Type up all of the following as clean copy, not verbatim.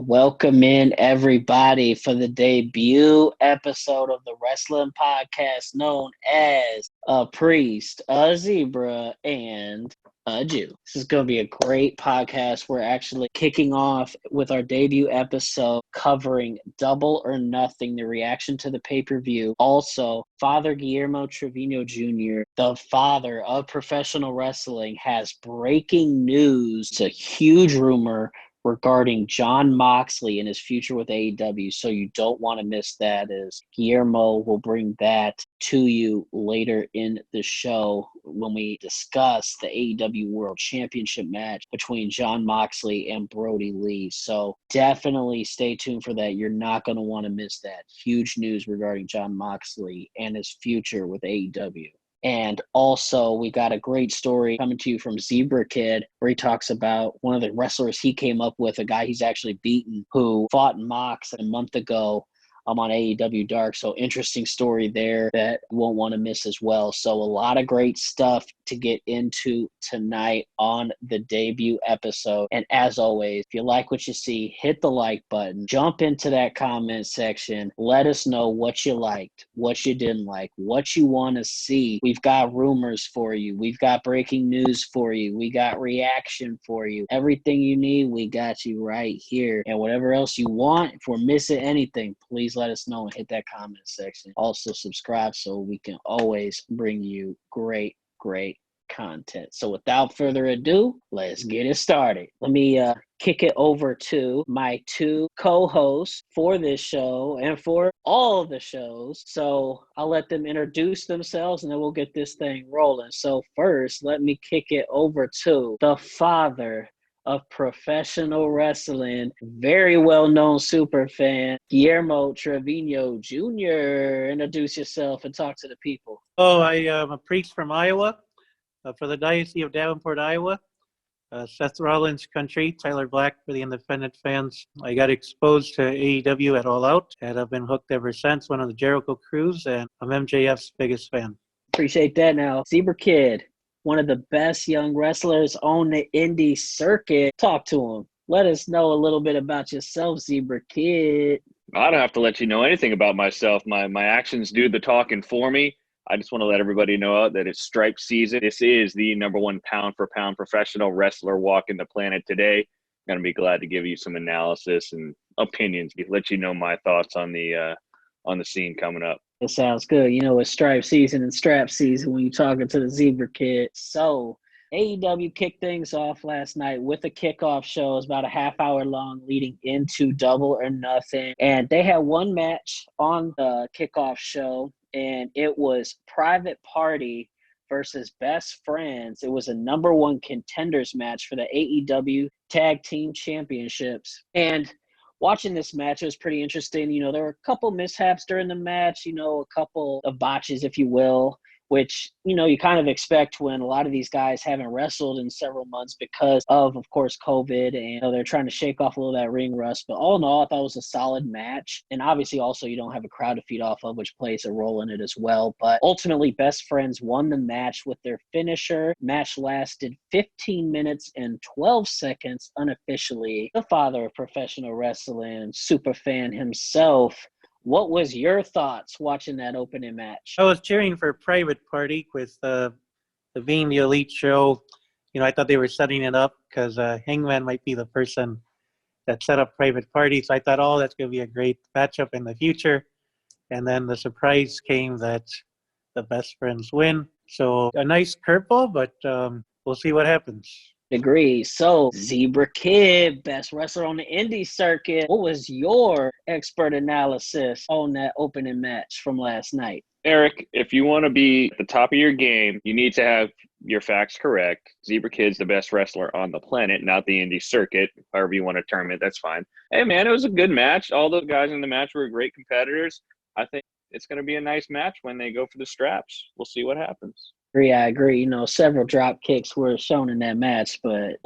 Welcome in everybody for the debut episode of the wrestling podcast known as A Priest, a Zebra, and a Jew. This is going to be a great podcast. We're actually kicking off with our debut episode covering Double or Nothing, the reaction to the pay-per-view. Also, Father Guillermo Trevino Jr., the father of professional wrestling, has breaking news. It's a huge rumor regarding Jon Moxley and his future with AEW, so you don't want to miss that, as Guillermo will bring that to you later in the show when we discuss the AEW World Championship match between Jon Moxley and Brodie Lee. So definitely stay tuned for that. You're not going to want to miss that. Huge news regarding Jon Moxley and his future with AEW. And also, we got a great story coming to you from Zebra Kid, where he talks about one of the wrestlers he came up with, a guy he's actually beaten, who fought Mox a month ago on AEW Dark. So interesting story there that you won't want to miss as well. So a lot of great stuff to get into tonight on the debut episode. And as always, if you like what you see, hit the like button, jump into that comment section. Let us know what you liked, what you didn't like, what you want to see. We've got rumors for you. We've got breaking news for you. We got reaction for you. Everything you need, we got you right here. And whatever else you want, if we're missing anything, please let us know and hit that comment section. Also subscribe so we can always bring you great content. So without further ado, let's get it started. Let me kick it over to my two co-hosts for this show and for all of the shows. So I'll let them introduce themselves and then we'll get this thing rolling. So first, let me kick it over to the father of professional wrestling, very well-known super fan, Guillermo Trevino Jr. Introduce yourself and talk to the people. I am a priest from Iowa, for the Diocese of Davenport, Iowa. Seth Rollins country, Tyler Black for the independent fans. I got exposed to AEW at All Out, and I've been hooked ever since. One of the Jericho crews, and I'm MJF's biggest fan. Appreciate that. Now, Zebra Kid, one of the best young wrestlers on the indie circuit. Talk to him. Let us know a little bit about yourself, Zebra Kid. I don't have to let you know anything about myself. My actions do the talking for me. I just want to let everybody know that it's stripe season. This is the number one pound-for-pound professional wrestler walking the planet today. I'm going to be glad to give you some analysis and opinions, let you know my thoughts on the scene coming up. It sounds good. You know, it's stripe season and strap season when you're talking to the Zebra Kid. So AEW kicked things off last night with a kickoff show. It was about a half hour long leading into Double or Nothing. And they had one match on the kickoff show, and it was Private Party versus Best Friends. It was a number one contenders match for the AEW Tag Team Championships. And watching this match, it was pretty interesting. You know, there were a couple mishaps during the match, you know, a couple of botches, if you will, which, you know, you kind of expect when a lot of these guys haven't wrestled in several months because of course, COVID, and you know, they're trying to shake off a little of that ring rust. But all in all, I thought it was a solid match. And obviously also you don't have a crowd to feed off of, which plays a role in it as well. But ultimately, Best Friends won the match with their finisher. Match lasted 15 minutes and 12 seconds unofficially. The father of professional wrestling, super fan himself. What was your thoughts watching that opening match? I was cheering for Private Party with the being the elite show. You know, I thought they were setting it up because Hangman might be the person that set up Private Party. So I thought, oh, that's going to be a great matchup in the future. And then the surprise came that the Best Friends win. So a nice curveball, but we'll see what happens. Agree. So, Zebra Kid, best wrestler on the indie circuit. What was your expert analysis on that opening match from last night? Eric, if you want to be at the top of your game, you need to have your facts correct. Zebra Kid's the best wrestler on the planet, not the indie circuit. However you want to term it, that's fine. Hey, man, it was a good match. All the guys in the match were great competitors. I think it's going to be a nice match when they go for the straps. We'll see what happens. I agree. You know, several drop kicks were shown in that match, but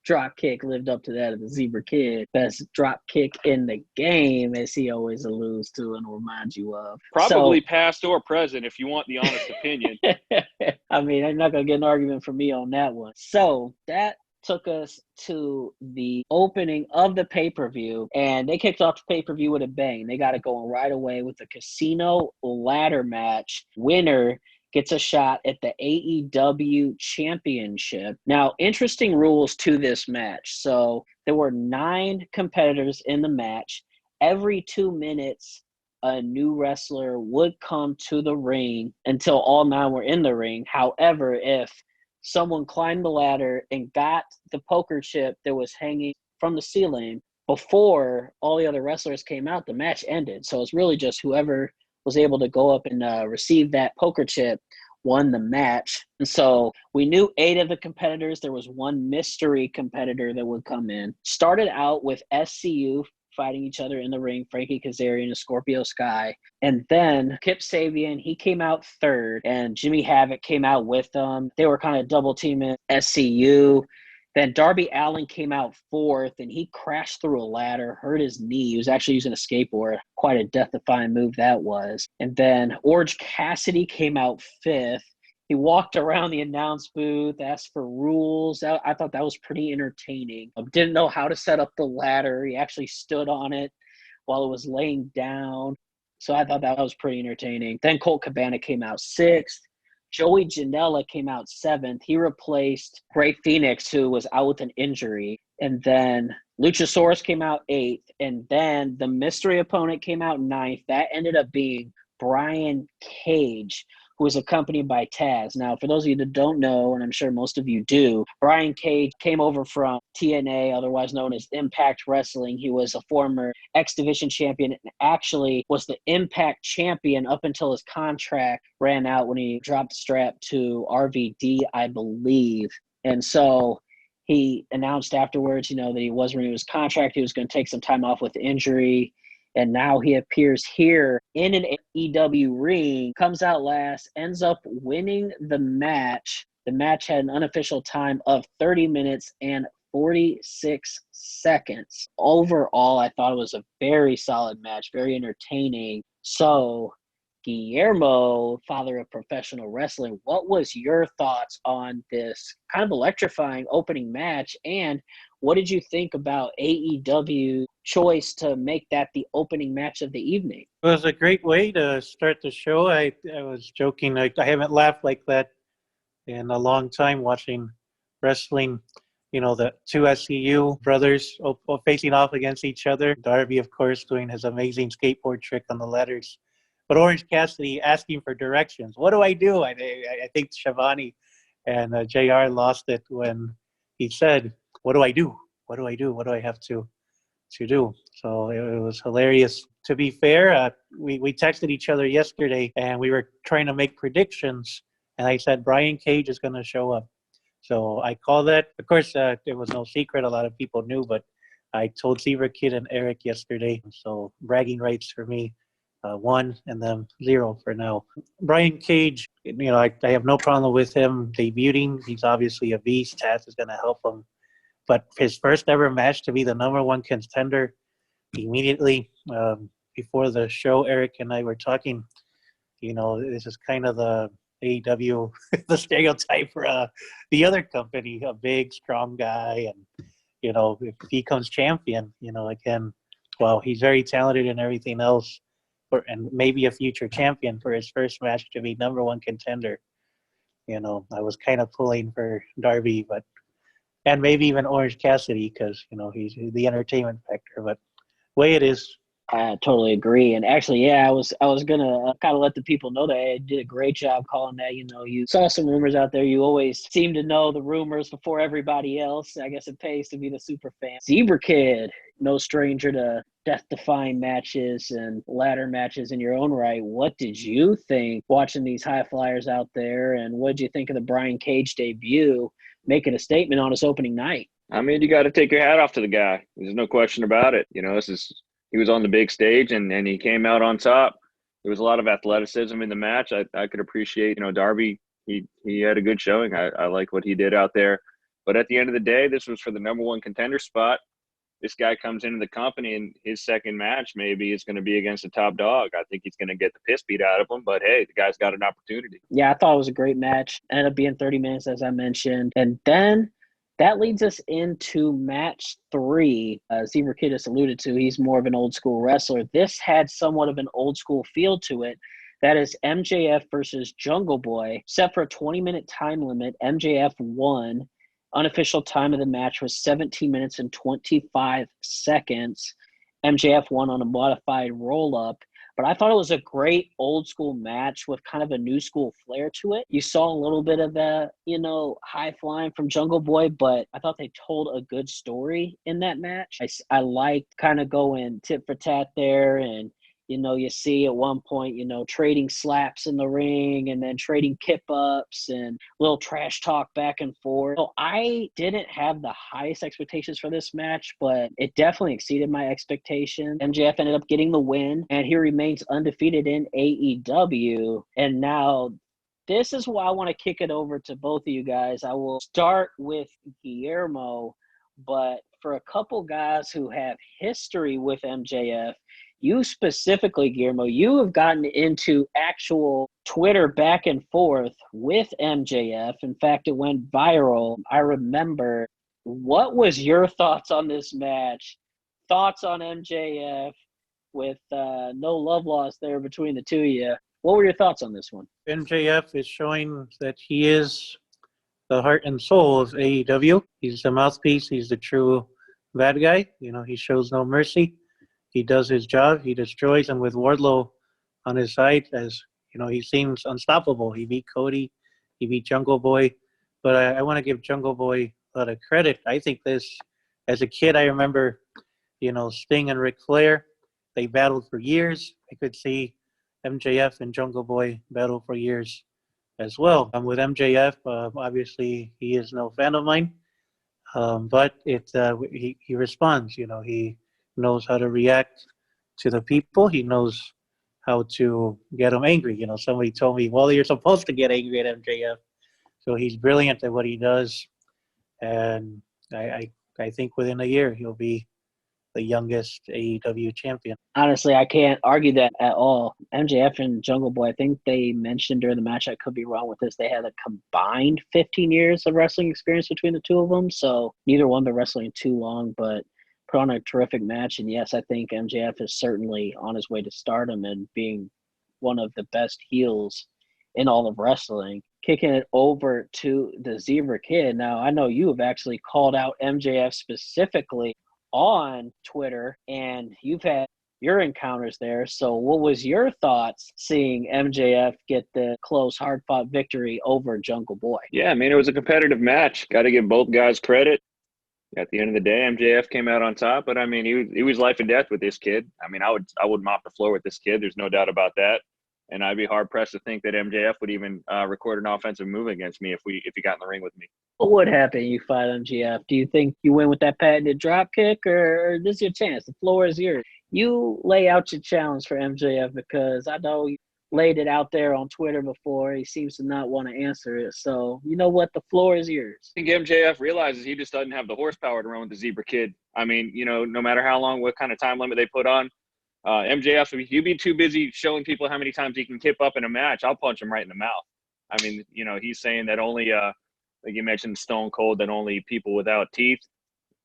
drop kick lived up to that of the Zebra Kid. Best drop kick in the game, as he always alludes to and reminds you of. Probably past or present, if you want the honest opinion. I mean, I'm not going to get an argument from me on that one. So that took us to the opening of the pay-per-view, and they kicked off the pay-per-view with a bang. They got it going right away with a casino ladder match. Winner gets a shot at the AEW Championship. Now, interesting rules to this match. So there were 9 competitors in the match. Every 2 minutes, a new wrestler would come to the ring until all 9 were in the ring. However, if someone climbed the ladder and got the poker chip that was hanging from the ceiling before all the other wrestlers came out, the match ended. So it's really just whoever was able to go up and receive that poker chip won the match. And so we knew 8 of the competitors. There was 1 mystery competitor that would come in. Started out with SCU fighting each other in the ring, Frankie Kazarian and Scorpio Sky. And then Kip Sabian, he came out 3rd, and Jimmy Havoc came out with them. They were kind of double teaming SCU. Then Darby Allin came out 4th, and he crashed through a ladder, hurt his knee. He was actually using a skateboard. Quite a death-defying move that was. And then Orange Cassidy came out 5th. He walked around the announce booth, asked for rules. I thought that was pretty entertaining. Didn't know how to set up the ladder. He actually stood on it while it was laying down. So I thought that was pretty entertaining. Then Colt Cabana came out 6th. Joey Janela came out 7th. He replaced Rey Fenix, who was out with an injury. And then Luchasaurus came out 8th. And then the mystery opponent came out 9th. That ended up being Brian Cage, who was accompanied by Taz. Now, for those of you that don't know, and I'm sure most of you do, Brian Cage came over from TNA, otherwise known as Impact Wrestling. He was a former X Division champion and actually was the Impact champion up until his contract ran out when he dropped the strap to RVD, I believe. And so he announced afterwards, that he was renewing his contract. He was going to take some time off with injury. And now he appears here in an AEW ring, comes out last, ends up winning the match. The match had an unofficial time of 30 minutes and 46 seconds. Overall, I thought it was a very solid match, very entertaining. So, Guillermo, father of professional wrestling, what was your thoughts on this kind of electrifying opening match? And what did you think about AEW choice to make that the opening match of the evening? It was a great way to start the show. I was joking. I haven't laughed like that in a long time watching wrestling. The 2 SCU brothers facing off against each other. Darby, of course, doing his amazing skateboard trick on the ladders. But Orange Cassidy asking for directions. What do I do? I think Shivani and JR lost it when he said, what do I do? What do I do? What do I have to do? So it was hilarious. To be fair, we texted each other yesterday, and we were trying to make predictions, and I said Brian Cage is going to show up. So I called that. Of course, there was no secret. A lot of people knew, but I told Zebra Kid and Eric yesterday. So bragging rights for me. 1 and then 0 for now. Brian Cage, I have no problem with him debuting. He's obviously a beast. Taz is going to help him. But his first ever match to be the number 1 contender immediately before the show, Eric and I were talking, this is kind of the AEW, the stereotype for the other company, a big, strong guy. And, if he becomes champion, again, well, he's very talented and everything else. And maybe a future champion for his first match to be number 1 contender. I was kind of pulling for Darby, and maybe even Orange Cassidy because, he's the entertainment factor. But way it is. I totally agree. And actually, I was going to kind of let the people know that I did a great job calling that. You saw some rumors out there. You always seem to know the rumors before everybody else. I guess it pays to be the super fan. Zebra Kid, no stranger to death-defying matches and ladder matches in your own right. What did you think watching these high flyers out there? And what did you think of the Brian Cage debut, making a statement on his opening night? I mean, you got to take your hat off to the guy. There's no question about it. He was on the big stage and he came out on top. There was a lot of athleticism in the match. I could appreciate, Darby. He had a good showing. I like what he did out there. But at the end of the day, this was for the number 1 contender spot. This guy comes into the company and his second match maybe is going to be against a top dog. I think he's going to get the piss beat out of him. But, hey, the guy's got an opportunity. Yeah, I thought it was a great match. Ended up being 30 minutes, as I mentioned. And then That leads us into match 3. Zebra Kid just alluded to, he's more of an old school wrestler. This had somewhat of an old school feel to it. That is MJF versus Jungle Boy. Set for a 20-minute time limit, MJF won. Unofficial time of the match was 17 minutes and 25 seconds. MJF won on a modified roll-up. But I thought it was a great old school match with kind of a new school flair to it. You saw a little bit of the, high flying from Jungle Boy, but I thought they told a good story in that match. I liked kind of going tit for tat there, and you see at one point, trading slaps in the ring and then trading kip-ups and little trash talk back and forth. So I didn't have the highest expectations for this match, but it definitely exceeded my expectations. MJF ended up getting the win, and he remains undefeated in AEW. And now this is why I want to kick it over to both of you guys. I will start with Guillermo, but for a couple guys who have history with MJF, you specifically, Guillermo, you have gotten into actual Twitter back and forth with MJF. In fact, it went viral. I remember. What was your thoughts on this match? Thoughts on MJF with no love lost there between the two of you. What were your thoughts on this one? MJF is showing that he is the heart and soul of AEW. He's the mouthpiece. He's the true bad guy. He shows no mercy. He does his job. He destroys, and with Wardlow on his side, he seems unstoppable. He beat Cody. He beat Jungle Boy. But I want to give Jungle Boy a lot of credit. I think this, as a kid, I remember, Sting and Ric Flair. They battled for years. I could see MJF and Jungle Boy battle for years as well. With MJF, obviously, he is no fan of mine. But he responds. He knows how to react to the people. He knows how to get them angry. Somebody told me, well, you're supposed to get angry at MJF. So he's brilliant at what he does. And I think within a year, he'll be the youngest AEW champion. Honestly, I can't argue that at all. MJF and Jungle Boy, I think they mentioned during the match, I could be wrong with this, they had a combined 15 years of wrestling experience between the two of them. So neither one been wrestling too long, but put on a terrific match. And yes, I think MJF is certainly on his way to stardom and being one of the best heels in all of wrestling. Kicking it over to the Zebra Kid. Now, I know you have actually called out MJF specifically on Twitter, and you've had your encounters there. So what was your thoughts seeing MJF get the close, hard-fought victory over Jungle Boy? Yeah, it was a competitive match. Got to give both guys credit. At the end of the day, MJF came out on top, but he was life and death with this kid. I would mop the floor with this kid. There's no doubt about that. And I'd be hard pressed to think that MJF would even record an offensive move against me if he got in the ring with me. What would happen if you fight MJF? Do you think you win with that patented drop kick, or this is your chance? The floor is yours. You lay out your challenge for MJF, because I know you laid it out there on Twitter before. He seems to not want to answer it. So you know what? The floor is yours. I think MJF realizes he just doesn't have the horsepower to run with the Zebra Kid. No matter how long, what kind of time limit they put on, MJF, if you be too busy showing people how many times he can kip up in a match, I'll punch him right in the mouth. He's saying that only, like you mentioned, Stone Cold, that only people without teeth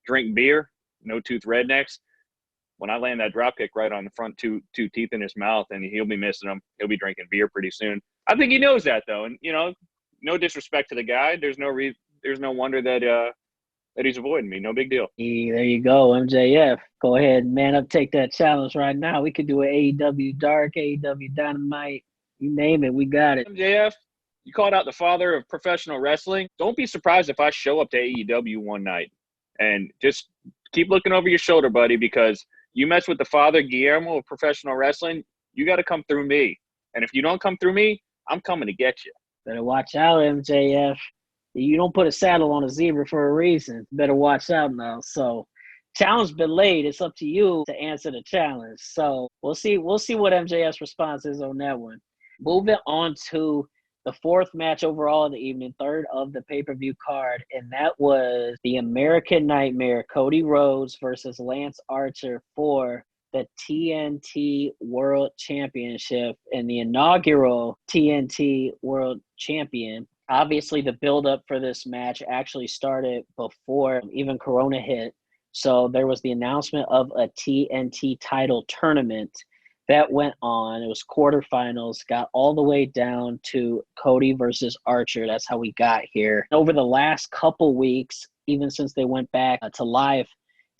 drink beer, no tooth rednecks. When I land that drop kick right on the front two teeth in his mouth, and he'll be missing them, he'll be drinking beer pretty soon. I think he knows that, though. And, no disrespect to the guy. There's no wonder that he's avoiding me. No big deal. There you go, MJF. Go ahead, man up, take that challenge right now. We could do an AEW Dark, AEW Dynamite. You name it, we got it. MJF, you called out the father of professional wrestling. Don't be surprised if I show up to AEW one night. And just keep looking over your shoulder, buddy, because you mess with the father, Guillermo, of professional wrestling, you got to come through me. And if you don't come through me, I'm coming to get you. Better watch out, MJF. You don't put a saddle on a zebra for a reason. Better watch out now. So, challenge been laid. It's up to you to answer the challenge. So, we'll see what MJF's response is on that one. Moving on to the fourth match overall of the evening, third of the pay-per-view card, and that was the American Nightmare, Cody Rhodes versus Lance Archer for the TNT World Championship and the inaugural TNT World Champion. Obviously, the build-up for this match actually started before even Corona hit. So there was the announcement of a TNT title tournament that went on. It was quarterfinals, got all the way down to Cody versus Archer. That's how we got here. Over the last couple weeks, even since they went back to live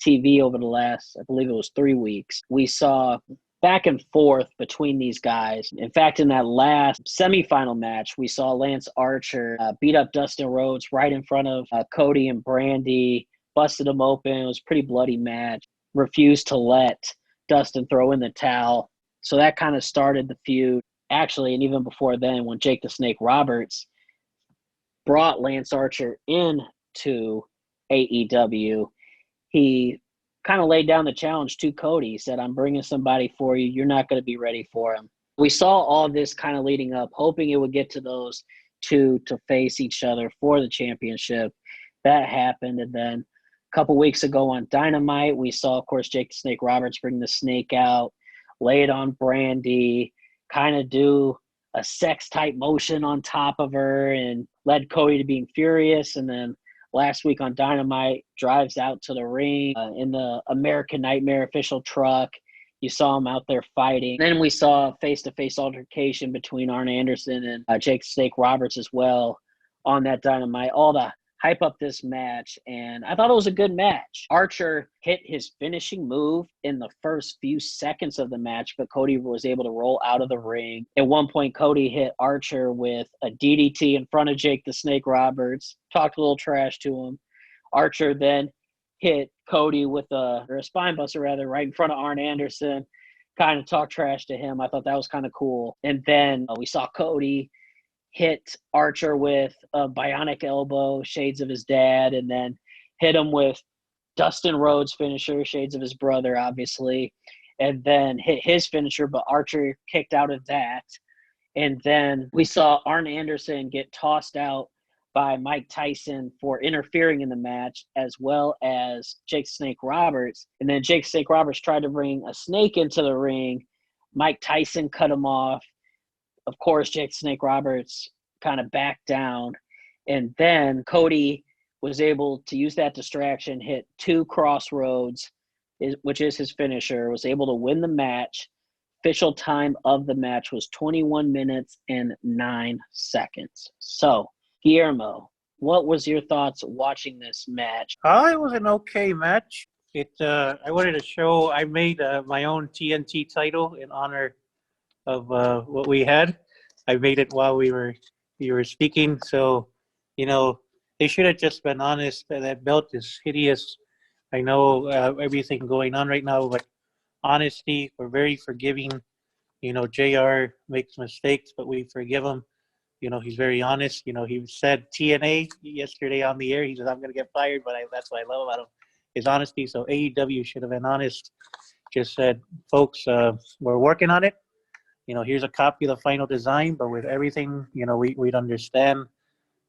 TV over the last, I believe it was 3 weeks, we saw back and forth between these guys. In fact, in that last semifinal match, we saw Lance Archer beat up Dustin Rhodes right in front of Cody and Brandy, busted him open. It was a pretty bloody match. Refused to let Dustin throw in the towel. So that kind of started the feud. Actually, and even before then, when Jake the Snake Roberts brought Lance Archer into AEW, he kind of laid down the challenge to Cody. He said, I'm bringing somebody for you. You're not going to be ready for him. We saw all this kind of leading up, hoping it would get to those two to face each other for the championship. That happened. And then a couple weeks ago on Dynamite, we saw, of course, Jake the Snake Roberts bring the snake out, lay it on Brandy, kind of do a sex-type motion on top of her and led Cody to being furious. And then last week on Dynamite, drives out to the ring in the American Nightmare official truck. You saw him out there fighting. Then we saw a face-to-face altercation between Arn Anderson and Jake the Snake Roberts as well on that Dynamite. All the hype up this match, and I thought it was a good match. Archer hit his finishing move in the first few seconds of the match, but Cody was able to roll out of the ring. At one point, Cody hit Archer with a DDT in front of Jake the Snake Roberts, talked a little trash to him. Archer then hit Cody with a spine buster, right in front of Arn Anderson, kind of talked trash to him. I thought that was kind of cool. And then we saw Cody hit Archer with a bionic elbow, shades of his dad, and then hit him with Dustin Rhodes' finisher, shades of his brother, obviously, and then hit his finisher, but Archer kicked out of that. And then we saw Arn Anderson get tossed out by Mike Tyson for interfering in the match, as well as Jake Snake Roberts. And then Jake Snake Roberts tried to bring a snake into the ring. Mike Tyson cut him off. Of course, Jake Snake Roberts kind of backed down. And then Cody was able to use that distraction, hit 2 crossroads, which is his finisher, was able to win the match. Official time of the match was 21 minutes and 9 seconds. So, Guillermo, what was your thoughts watching this match? It was an okay match. I wanted to show I made my own TNT title in honor of what we had. I made it while we were speaking. So, they should have just been honest. That belt is hideous. I know everything going on right now, but honesty, we're very forgiving. JR makes mistakes, but we forgive him. He's very honest. He said TNA yesterday on the air. He says, I'm going to get fired, but that's what I love about him, his honesty. So AEW should have been honest. Just said, folks, we're working on it. Here's a copy of the final design, but with everything, we'd understand.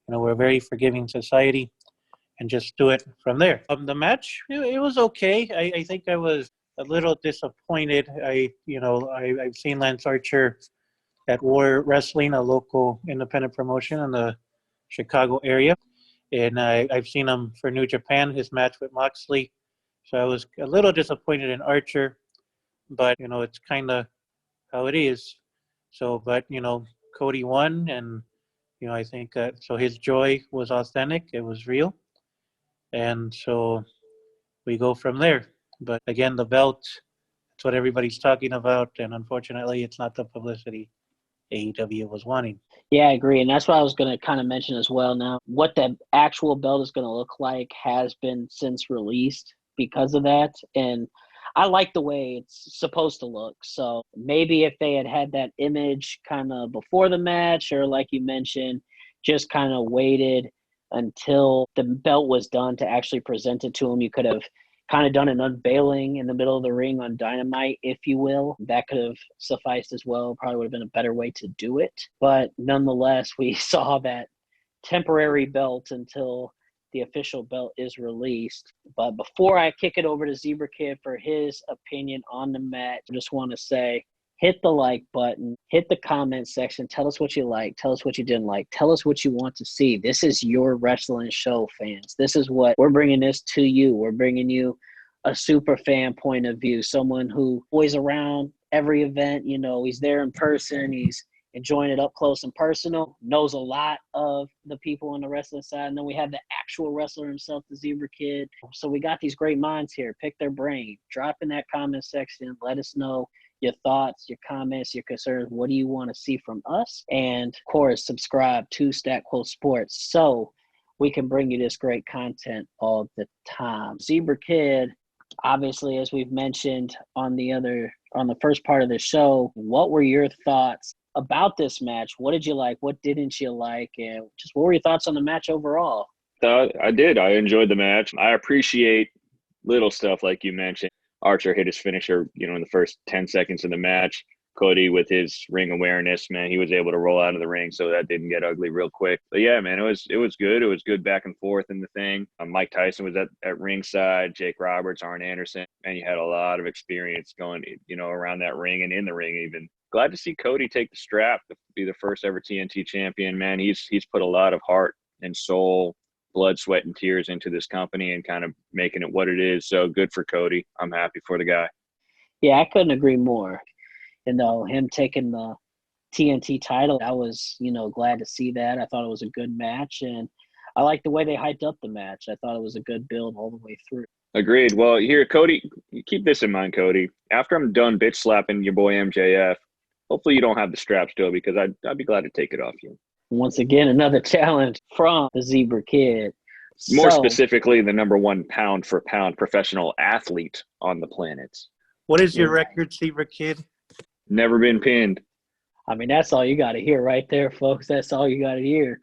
We're a very forgiving society, and just do it from there. The match, it was okay. I think I was a little disappointed. I've seen Lance Archer at War Wrestling, a local independent promotion in the Chicago area, and I've seen him for New Japan, his match with Moxley. So I was a little disappointed in Archer, but it's kind of how it is. So, but Cody won, and I think so his joy was authentic, it was real, and so we go from there. But again, the belt, that's what everybody's talking about, and unfortunately it's not the publicity AEW was wanting. Yeah, I agree, and that's what I was going to kind of mention as well. Now, what the actual belt is going to look like has been since released because of that, and I like the way it's supposed to look. So maybe if they had that image kind of before the match, or like you mentioned, just kind of waited until the belt was done to actually present it to him, you could have kind of done an unveiling in the middle of the ring on Dynamite, if you will. That could have sufficed as well. Probably would have been a better way to do it. But nonetheless, we saw that temporary belt until the official belt is released. But before I kick it over to Zebra Kid for his opinion on the match, I just want to say hit the like button, hit the comment section. Tell us what you like. Tell us what you didn't like. Tell us what you want to see. This is your wrestling show, fans. This is what we're bringing this to you. We're bringing you a super fan point of view, someone who always around every event. You know, he's there in person. He's enjoying it up close and personal, knows a lot of the people on the wrestling side. And then we have the actual wrestler himself, the Zebra Kid. So we got these great minds here. Pick their brain. Drop in that comment section. Let us know your thoughts, your comments, your concerns. What do you want to see from us? And, of course, subscribe to Stat Quote Sports so we can bring you this great content all the time. Zebra Kid, obviously, as we've mentioned on the first part of the show, what were your thoughts about this match? What did you like? What didn't you like? And just what were your thoughts on the match overall? I did. I enjoyed the match. I appreciate little stuff like you mentioned. Archer hit his finisher, in the first 10 seconds of the match. Cody, with his ring awareness, man, he was able to roll out of the ring, so that didn't get ugly real quick. But yeah, man, it was good. It was good back and forth in the thing. Mike Tyson was at ringside. Jake Roberts, Arn Anderson, and you had a lot of experience going, around that ring and in the ring even. Glad to see Cody take the strap to be the first ever TNT champion, man. He's put a lot of heart and soul, blood, sweat, and tears into this company and kind of making it what it is. So good for Cody. I'm happy for the guy. Yeah, I couldn't agree more. Him taking the TNT title, I was, glad to see that. I thought it was a good match, and I liked the way they hyped up the match. I thought it was a good build all the way through. Agreed. Well, here, Cody, keep this in mind, Cody. After I'm done bitch slapping your boy MJF, hopefully you don't have the strap still, because I'd be glad to take it off you. Once again, another challenge from the Zebra Kid. More specifically, the number 1 pound for pound professional athlete on the planet. What is your record, Zebra Kid? Never been pinned. I mean, that's all you got to hear right there, folks. That's all you got to hear.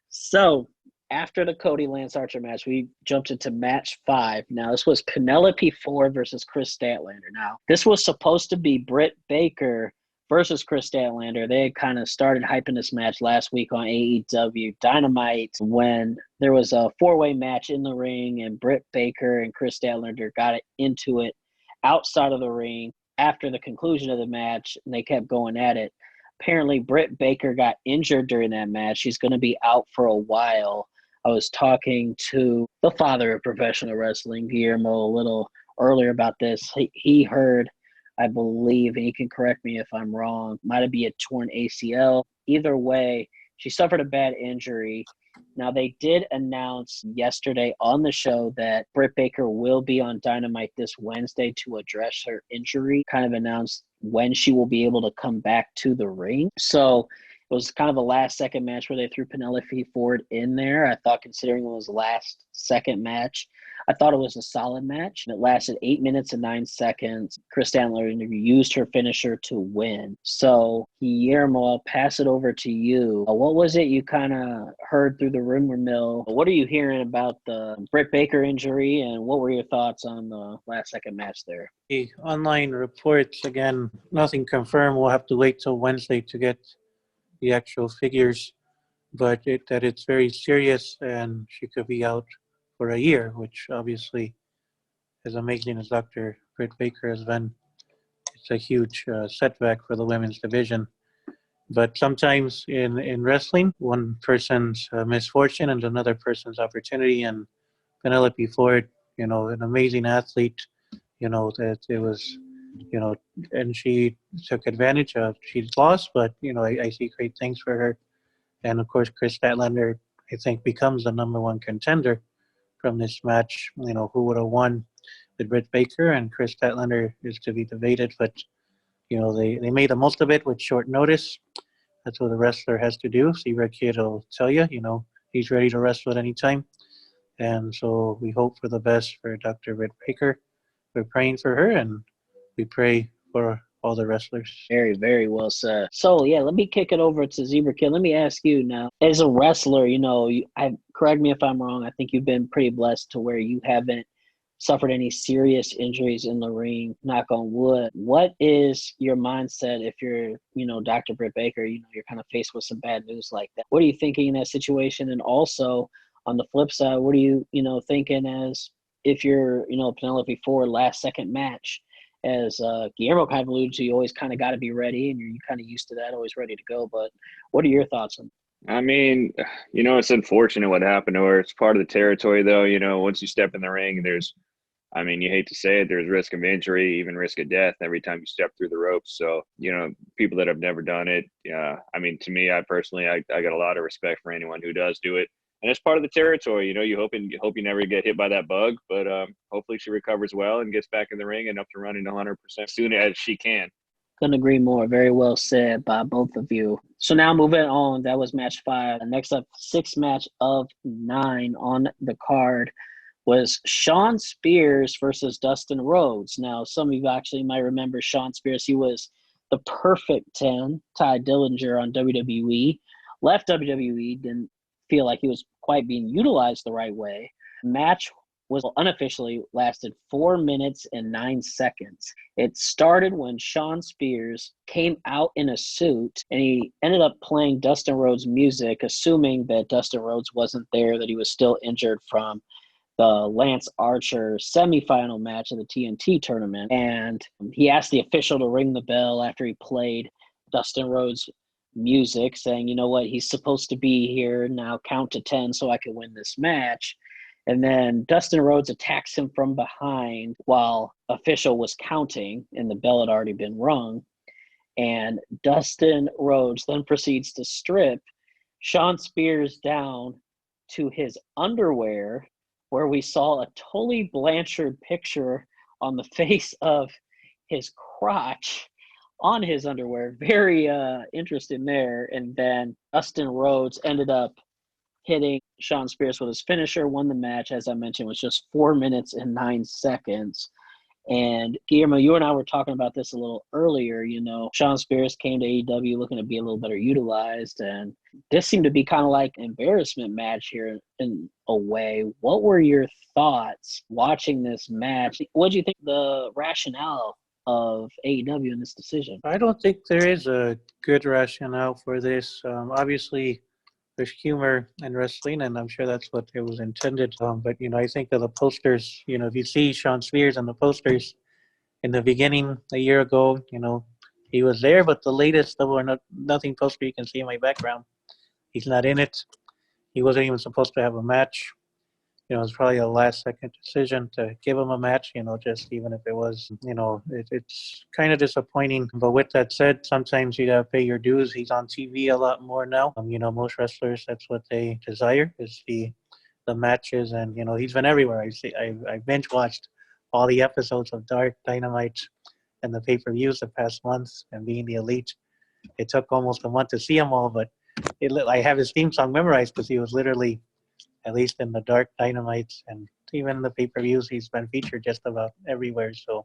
So after the Cody Lance Archer match, we jumped into match 5. Now, this was Penelope Ford versus Chris Statlander. Now, this was supposed to be Britt Baker versus Chris Statlander. They had kind of started hyping this match last week on AEW Dynamite when there was a 4-way match in the ring, and Britt Baker and Chris Statlander got into it outside of the ring. After the conclusion of the match, they kept going at it. Apparently, Britt Baker got injured during that match. She's going to be out for a while. I was talking to the father of professional wrestling, Guillermo, a little earlier about this. He heard, I believe, and he can correct me if I'm wrong, might be a torn ACL. Either way, she suffered a bad injury. Now, they did announce yesterday on the show that Britt Baker will be on Dynamite this Wednesday to address her injury, kind of announced when she will be able to come back to the ring. So it was kind of a last-second match where they threw Penelope Ford in there. I thought, considering it was last-second match, I thought it was a solid match. It lasted 8 minutes and 9 seconds. Chris Statlander used her finisher to win. So, Guillermo, I'll pass it over to you. What was it you kind of heard through the rumor mill? What are you hearing about the Britt Baker injury, and what were your thoughts on the last-second match there? The online reports, again, nothing confirmed. We'll have to wait till Wednesday to get the actual figures, but that it's very serious and she could be out for a year, which obviously, as amazing as Dr. Britt Baker has been, it's a huge setback for the women's division. But sometimes in wrestling, one person's misfortune and another person's opportunity. And Penelope Ford, an amazing athlete, that it was, and she took advantage of. She's lost, but, I see great things for her. And, of course, Chris Statlander, I think, becomes the number 1 contender from this match. Who would have won with Britt Baker, and Chris Statlander is to be debated. But, they made the most of it with short notice. That's what a wrestler has to do. Zebra Kid will tell you, he's ready to wrestle at any time. And so we hope for the best for Dr. Britt Baker. We're praying for her, and we pray for all the wrestlers. Very, very well said. So, yeah, let me kick it over to Zebra Kid. Let me ask you now, as a wrestler, correct me if I'm wrong, I think you've been pretty blessed to where you haven't suffered any serious injuries in the ring, knock on wood. What is your mindset if you're, Dr. Britt Baker, you're kind of faced with some bad news like that? What are you thinking in that situation? And also, on the flip side, what are you, thinking as if you're, Penelope Ford, last-second match, as Guillermo kind of alluded to, you always kind of got to be ready, and you're kind of used to that, always ready to go. But what are your thoughts on? I mean, it's unfortunate what happened to her. It's part of the territory, though. Once you step in the ring, you hate to say it, there's risk of injury, even risk of death every time you step through the ropes. So, people that have never done it, to me, I personally, I got a lot of respect for anyone who does do it. And it's part of the territory. You hope you never get hit by that bug, but hopefully she recovers well and gets back in the ring and up to running 100% as soon as she can. Couldn't agree more. Very well said by both of you. So now moving on, that was match 5. Next up, 6th match of 9 on the card was Shawn Spears versus Dustin Rhodes. Now, some of you actually might remember Shawn Spears. He was the perfect 10, Ty Dillinger on WWE. Left WWE, didn't feel like he was quite being utilized the right way. Match was unofficially lasted 4 minutes and 9 seconds. It started when Shawn Spears came out in a suit, and he ended up playing Dustin Rhodes' music, assuming that Dustin Rhodes wasn't there, that he was still injured from the Lance Archer semifinal match of the TNT tournament. And he asked the official to ring the bell after he played Dustin Rhodes' music, saying, you know what, he's supposed to be here, now count to 10 so I can win this match. And then Dustin Rhodes attacks him from behind while official was counting, and the bell had already been rung. And Dustin Rhodes then proceeds to strip Shawn Spears down to his underwear, where we saw a Tully Blanchard picture on the face of his crotch on his underwear. Very interesting there. And then Dustin Rhodes ended up hitting Shawn Spears with his finisher, won the match, as I mentioned, was just 4 minutes and 9 seconds. And Guillermo, you and I were talking about this a little earlier. Shawn Spears came to AEW looking to be a little better utilized, and this seemed to be kind of like an embarrassment match here in a way. What were your thoughts watching this match? What do you think the rationale of AEW in this decision? I don't think there is a good rationale for this. Obviously, there's humor in wrestling, and I'm sure that's what it was intended. But, I think of the posters, if you see Shawn Spears on the posters in the beginning a year ago, he was there, but the latest Double or Nothing poster you can see in my background, he's not in it. He wasn't even supposed to have a match. It was probably a last-second decision to give him a match, just even if it was, it's kind of disappointing. But with that said, sometimes you got to pay your dues. He's on TV a lot more now. Most wrestlers, that's what they desire, is the matches. And, he's been everywhere. I binge-watched all the episodes of Dark, Dynamite, and the pay-per-views the past months, and being the Elite. It took almost a month to see them all, but I have his theme song memorized because he was literally, at least in the Dark Dynamites and even the pay-per-views, he's been featured just about everywhere. So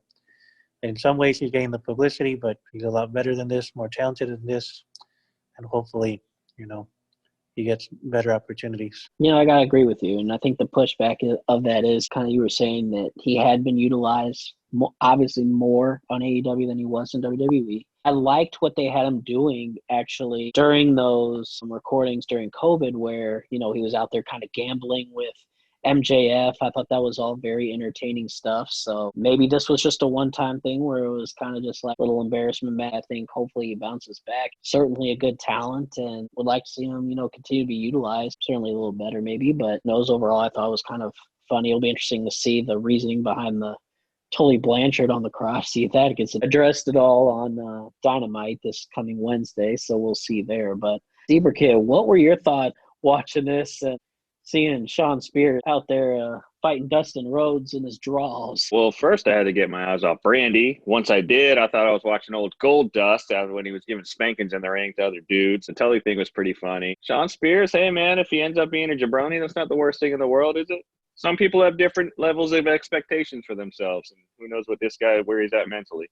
in some ways he's getting the publicity, but he's a lot better than this, more talented than this. And hopefully, he gets better opportunities. I got to agree with you. And I think the pushback of that is kind of, you were saying that he had been utilized obviously more on AEW than he was in WWE. I liked what they had him doing actually during those recordings during COVID where, he was out there kind of gambling with MJF. I thought that was all very entertaining stuff. So maybe this was just a one-time thing where it was kind of just like a little embarrassment match. I think hopefully he bounces back. Certainly a good talent, and would like to see him, continue to be utilized. Certainly a little better maybe, but those overall I thought it was kind of funny. It'll be interesting to see the reasoning behind the Tully Blanchard on the cross, see if that gets addressed at all on Dynamite this coming Wednesday. So we'll see there. But Zebra Kid, what were your thoughts watching this and seeing Shawn Spears out there fighting Dustin Rhodes in his draws? Well, first I had to get my eyes off Brandy. Once I did, I thought I was watching old Gold Dust when he was giving spankings in the ring to other dudes. The Tully thing was pretty funny. Shawn Spears, hey man, if he ends up being a jabroni, that's not the worst thing in the world, is it? Some people have different levels of expectations for themselves, and who knows what this guy, where he's at mentally.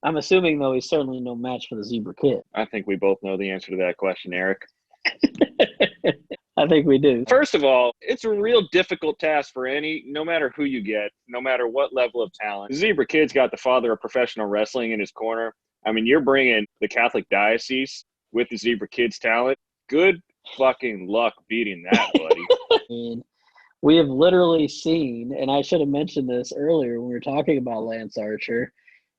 I'm assuming, though, he's certainly no match for the Zebra Kid. I think we both know the answer to that question, Eric. I think we do. First of all, it's a real difficult task for no matter who you get, no matter what level of talent. The Zebra Kid's got the father of professional wrestling in his corner. I mean, you're bringing the Catholic diocese with the Zebra Kid's talent. Good fucking luck beating that, buddy. We have literally seen, and I should have mentioned this earlier when we were talking about Lance Archer.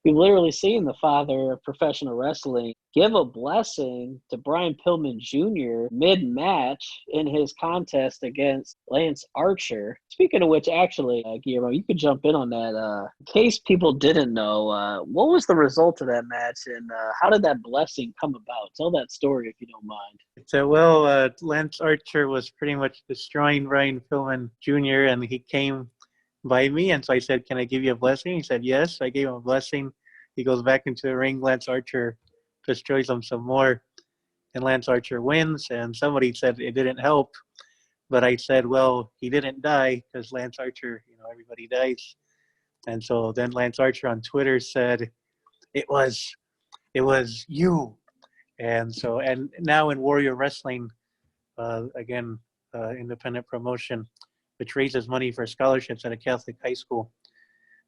We've literally seen the father of professional wrestling give a blessing to Brian Pillman Jr. mid-match in his contest against Lance Archer. Speaking of which, actually, Guillermo, you could jump in on that. In case people didn't know, what was the result of that match, and how did that blessing come about? Tell that story if you don't mind. So, Lance Archer was pretty much destroying Brian Pillman Jr., and he came by me, and so I said, "Can I give you a blessing?" He said, "Yes." I gave him a blessing. He goes back into the ring. Lance Archer destroys him some more, and Lance Archer wins. And somebody said it didn't help, but I said, "Well, he didn't die because Lance Archer, everybody dies." And so then Lance Archer on Twitter said, "It was you." And now in Warrior Wrestling, again, independent promotion, which raises money for scholarships at a Catholic high school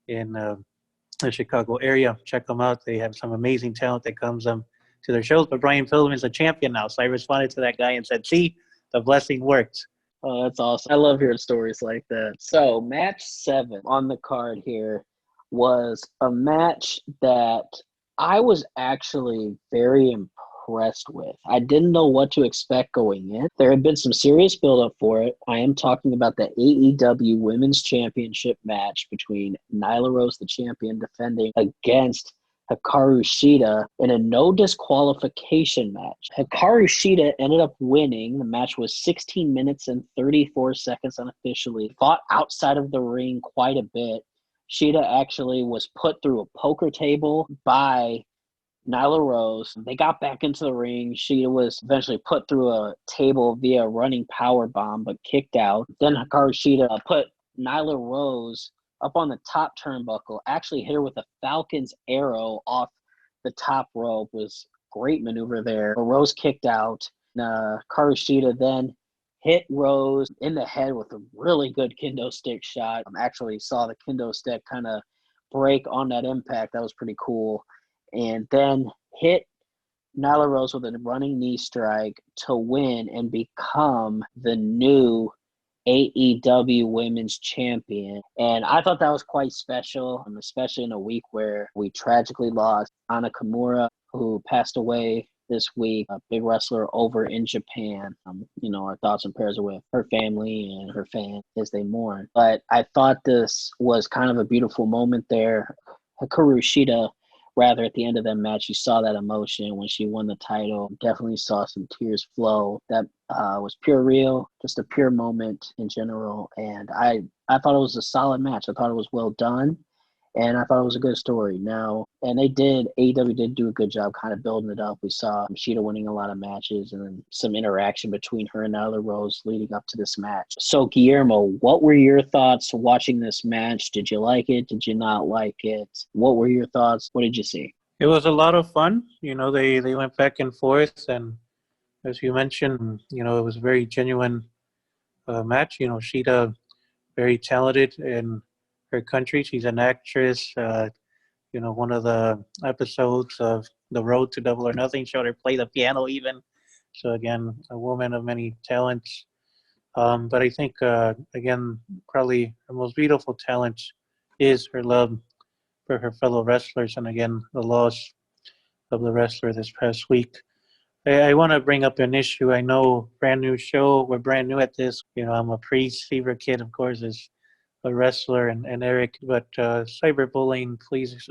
in the Chicago area. Check them out. They have some amazing talent that comes to their shows. But Brian Pillman is a champion now. So I responded to that guy and said, "See, the blessing worked." Oh, that's awesome. I love hearing stories like that. So match 7 on the card here was a match that I was actually very impressed with. I didn't know what to expect going in. There had been some serious buildup for it. I am talking about the AEW Women's Championship match between Nyla Rose, the champion, defending against Hikaru Shida in a no disqualification match. Hikaru Shida ended up winning. The match was 16 minutes and 34 seconds unofficially. Fought outside of the ring quite a bit. Shida actually was put through a poker table by Nyla Rose. They got back into the ring. Shida was eventually put through a table via a running power bomb, but kicked out. Then Hikaru Shida put Nyla Rose up on the top turnbuckle, actually hit her with a Falcon's arrow off the top rope. Was great maneuver there. But Rose kicked out. Hikaru Shida then hit Rose in the head with a really good kendo stick shot. Actually saw the kendo stick kind of break on that impact. That was pretty cool. And then hit Nyla Rose with a running knee strike to win and become the new AEW Women's Champion. And I thought that was quite special, especially in a week where we tragically lost Ana Kimura, who passed away this week, a big wrestler over in Japan. Our thoughts and prayers are with her family and her fans as they mourn. But I thought this was kind of a beautiful moment there. Hikaru Shida, rather, at the end of that match, you saw that emotion when she won the title. Definitely saw some tears flow. That was pure real, just a pure moment in general. And I thought it was a solid match. I thought it was well done, and I thought it was a good story. AEW did do a good job kind of building it up. We saw Shida winning a lot of matches and then some interaction between her and Nyla Rose leading up to this match. So, Guillermo, what were your thoughts watching this match? Did you like it? Did you not like it? What were your thoughts? What did you see? It was a lot of fun. They went back and forth, and as you mentioned, it was a very genuine match. Shida, very talented in her country. She's an actress. One of the episodes of The Road to Double or Nothing showed her play the piano even. So again, a woman of many talents. But I think, again, probably her most beautiful talent is her love for her fellow wrestlers. And again, the loss of the wrestler this past week. I want to bring up an issue. I know, brand new show. We're brand new at this. I'm a pre-Fever kid, of course, is a wrestler, and Eric. But cyberbullying, please,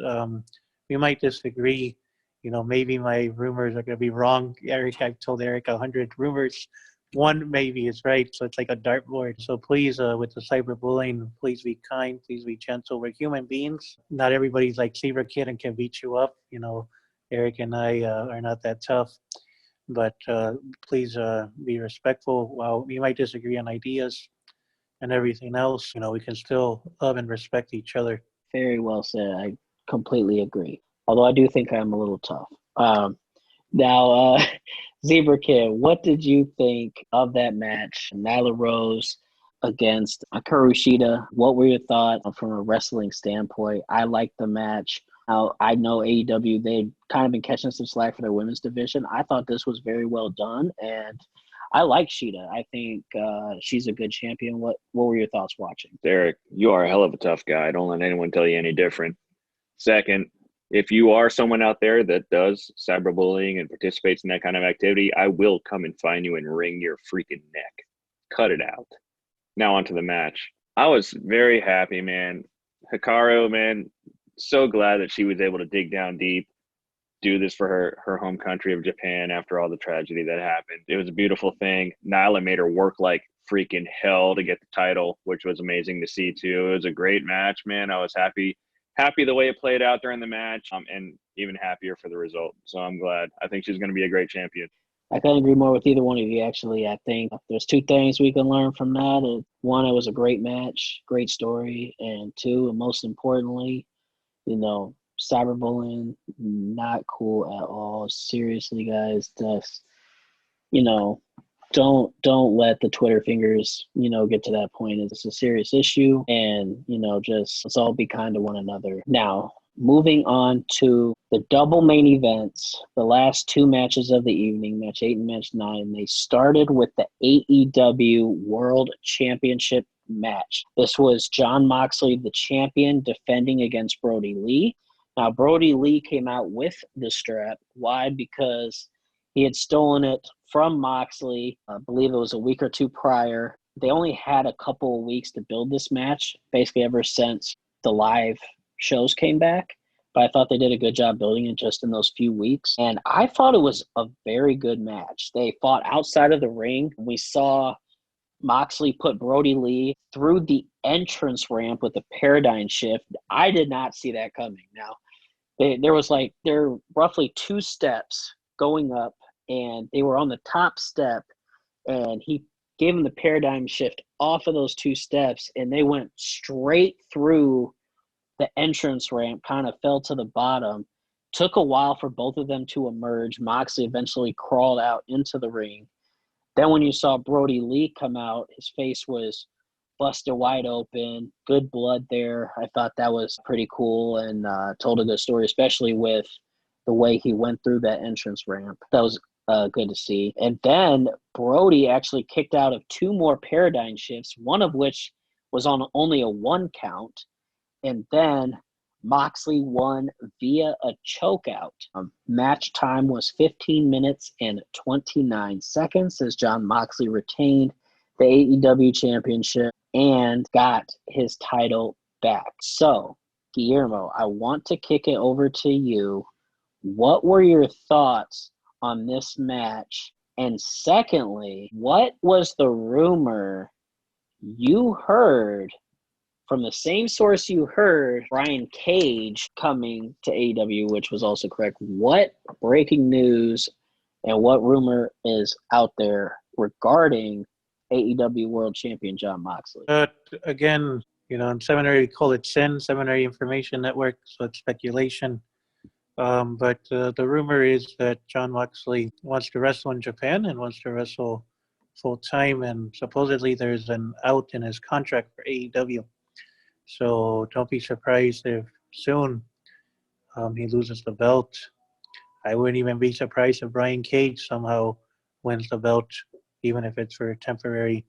we might disagree. Maybe my rumors are going to be wrong. I've told Eric 100 rumors. One maybe is right, so it's like a dartboard. So please, with the cyberbullying, please be kind, please be gentle. We're human beings. Not everybody's like Fever Kid and can beat you up. Eric and I are not that tough. But please be respectful. While we might disagree on ideas and everything else, we can still love and respect each other. Very well said. I completely agree. Although I do think I'm a little tough. Now, Zebra Kid, what did you think of that match? Nyla Rose against Hikaru Shida. What were your thoughts from a wrestling standpoint? I liked the match. Now, I know AEW, they've kind of been catching some slack for their women's division. I thought this was very well done, and I like Sheeta. I think she's a good champion. What were your thoughts watching? Derek, you are a hell of a tough guy. Don't let anyone tell you any different. Second, if you are someone out there that does cyberbullying and participates in that kind of activity, I will come and find you and wring your freaking neck. Cut it out. Now onto the match. I was very happy, man. Hikaru, man, so glad that she was able to dig down deep, do this for her home country of Japan after all the tragedy that happened. It was a beautiful thing. Nyla made her work like freaking hell to get the title, which was amazing to see too. It was a great match, man. I was happy the way it played out during the match, and even happier for the result. So I'm glad. I think she's going to be a great champion. I couldn't agree more with either one of you, actually. I think there's two things we can learn from that. One, it was a great match, great story. And two, and most importantly, cyberbullying, not cool at all. Seriously, guys, just, don't let the Twitter fingers, get to that point. It's a serious issue, and, just let's all be kind to one another. Now, moving on to the double main events, the last two matches of the evening, match 8 and match 9, they started with the AEW World Championship match. This was Jon Moxley, the champion, defending against Brodie Lee. Now, Brodie Lee came out with the strap. Why? Because he had stolen it from Moxley. I believe it was a week or two prior. They only had a couple of weeks to build this match, basically ever since the live shows came back. But I thought they did a good job building it just in those few weeks. And I thought it was a very good match. They fought outside of the ring. We saw Moxley put Brodie Lee through the entrance ramp with a paradigm shift. I did not see that coming. Now, there were roughly 2 steps going up, and they were on the top step, and he gave him the paradigm shift off of those 2 steps, and they went straight through the entrance ramp, kind of fell to the bottom. Took a while for both of them to emerge. Moxley eventually crawled out into the ring. Then when you saw Brodie Lee come out, his face was busted wide open, good blood there. I thought that was pretty cool and told a good story, especially with the way he went through that entrance ramp. That was good to see. And then Brodie actually kicked out of 2 more paradigm shifts, one of which was on only a 1 count. And then Moxley won via a chokeout. Match time was 15 minutes and 29 seconds as Jon Moxley retained the AEW championship and got his title back. So, Guillermo, I want to kick it over to you. What were your thoughts on this match? And secondly, what was the rumor you heard from the same source you heard Brian Cage coming to AEW, which was also correct? What breaking news and what rumor is out there regarding AEW World Champion Jon Moxley? Again, in seminary we call it SIN, Seminary Information Network, so it's speculation. But the rumor is that Jon Moxley wants to wrestle in Japan and wants to wrestle full-time, and supposedly there's an out in his contract for AEW. So don't be surprised if soon he loses the belt. I wouldn't even be surprised if Brian Cage somehow wins the belt, even if it's for temporary.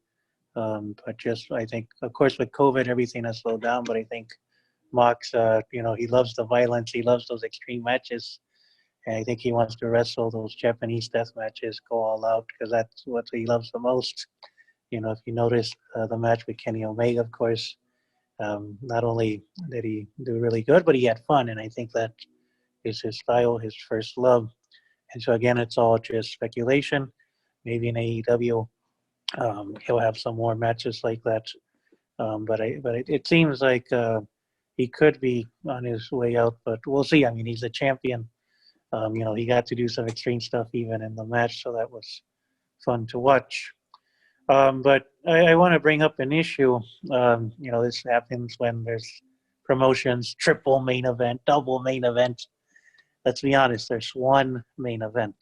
But just, I think, of course, with COVID, everything has slowed down. But I think Mox, he loves the violence. He loves those extreme matches. And I think he wants to wrestle those Japanese death matches, go all out, because that's what he loves the most. If you notice the match with Kenny Omega, of course, not only did he do really good, but he had fun, and I think that is his style, his first love. And so again, it's all just speculation. Maybe in AEW, he'll have some more matches like that. But it seems like he could be on his way out, but we'll see. I mean, he's a champion. He got to do some extreme stuff even in the match, so that was fun to watch. But I want to bring up an issue. This happens when there's promotions, triple main event, double main event. Let's be honest, there's one main event.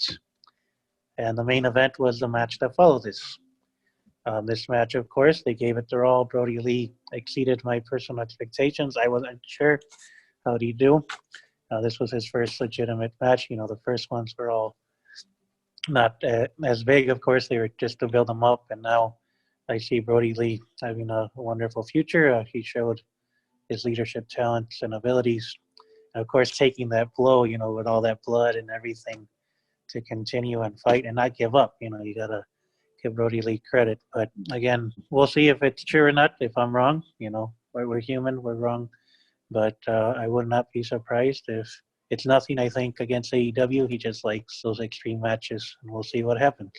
And the main event was the match that followed this. This match, of course, they gave it their all. Brodie Lee exceeded my personal expectations. I wasn't sure how he'd do. This was his first legitimate match. The first ones were all not as big. Of course, they were just to build them up, and now I see Brodie Lee having a wonderful future. He showed his leadership talents and abilities. And of course, taking that blow, with all that blood and everything, to continue and fight and not give up. You got to give Brodie Lee credit. But again, we'll see if it's true or not. If I'm wrong, we're human, we're wrong. But I would not be surprised if it's nothing, I think, against AEW. He just likes those extreme matches, and we'll see what happens.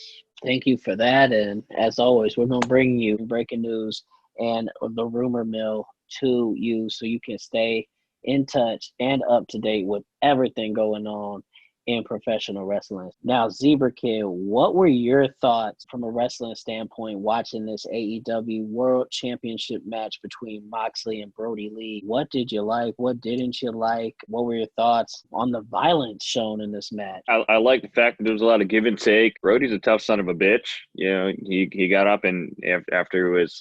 Thank you for that. And as always, we're going to bring you breaking news and the rumor mill to you so you can stay in touch and up to date with everything going on in professional wrestling. Now, Zebra Kid, what were your thoughts from a wrestling standpoint watching this AEW World Championship match between Moxley and Brodie Lee? What did you like? What didn't you like? What were your thoughts on the violence shown in this match? I like the fact that there was a lot of give and take. Brodie's a tough son of a bitch. He got up and after he was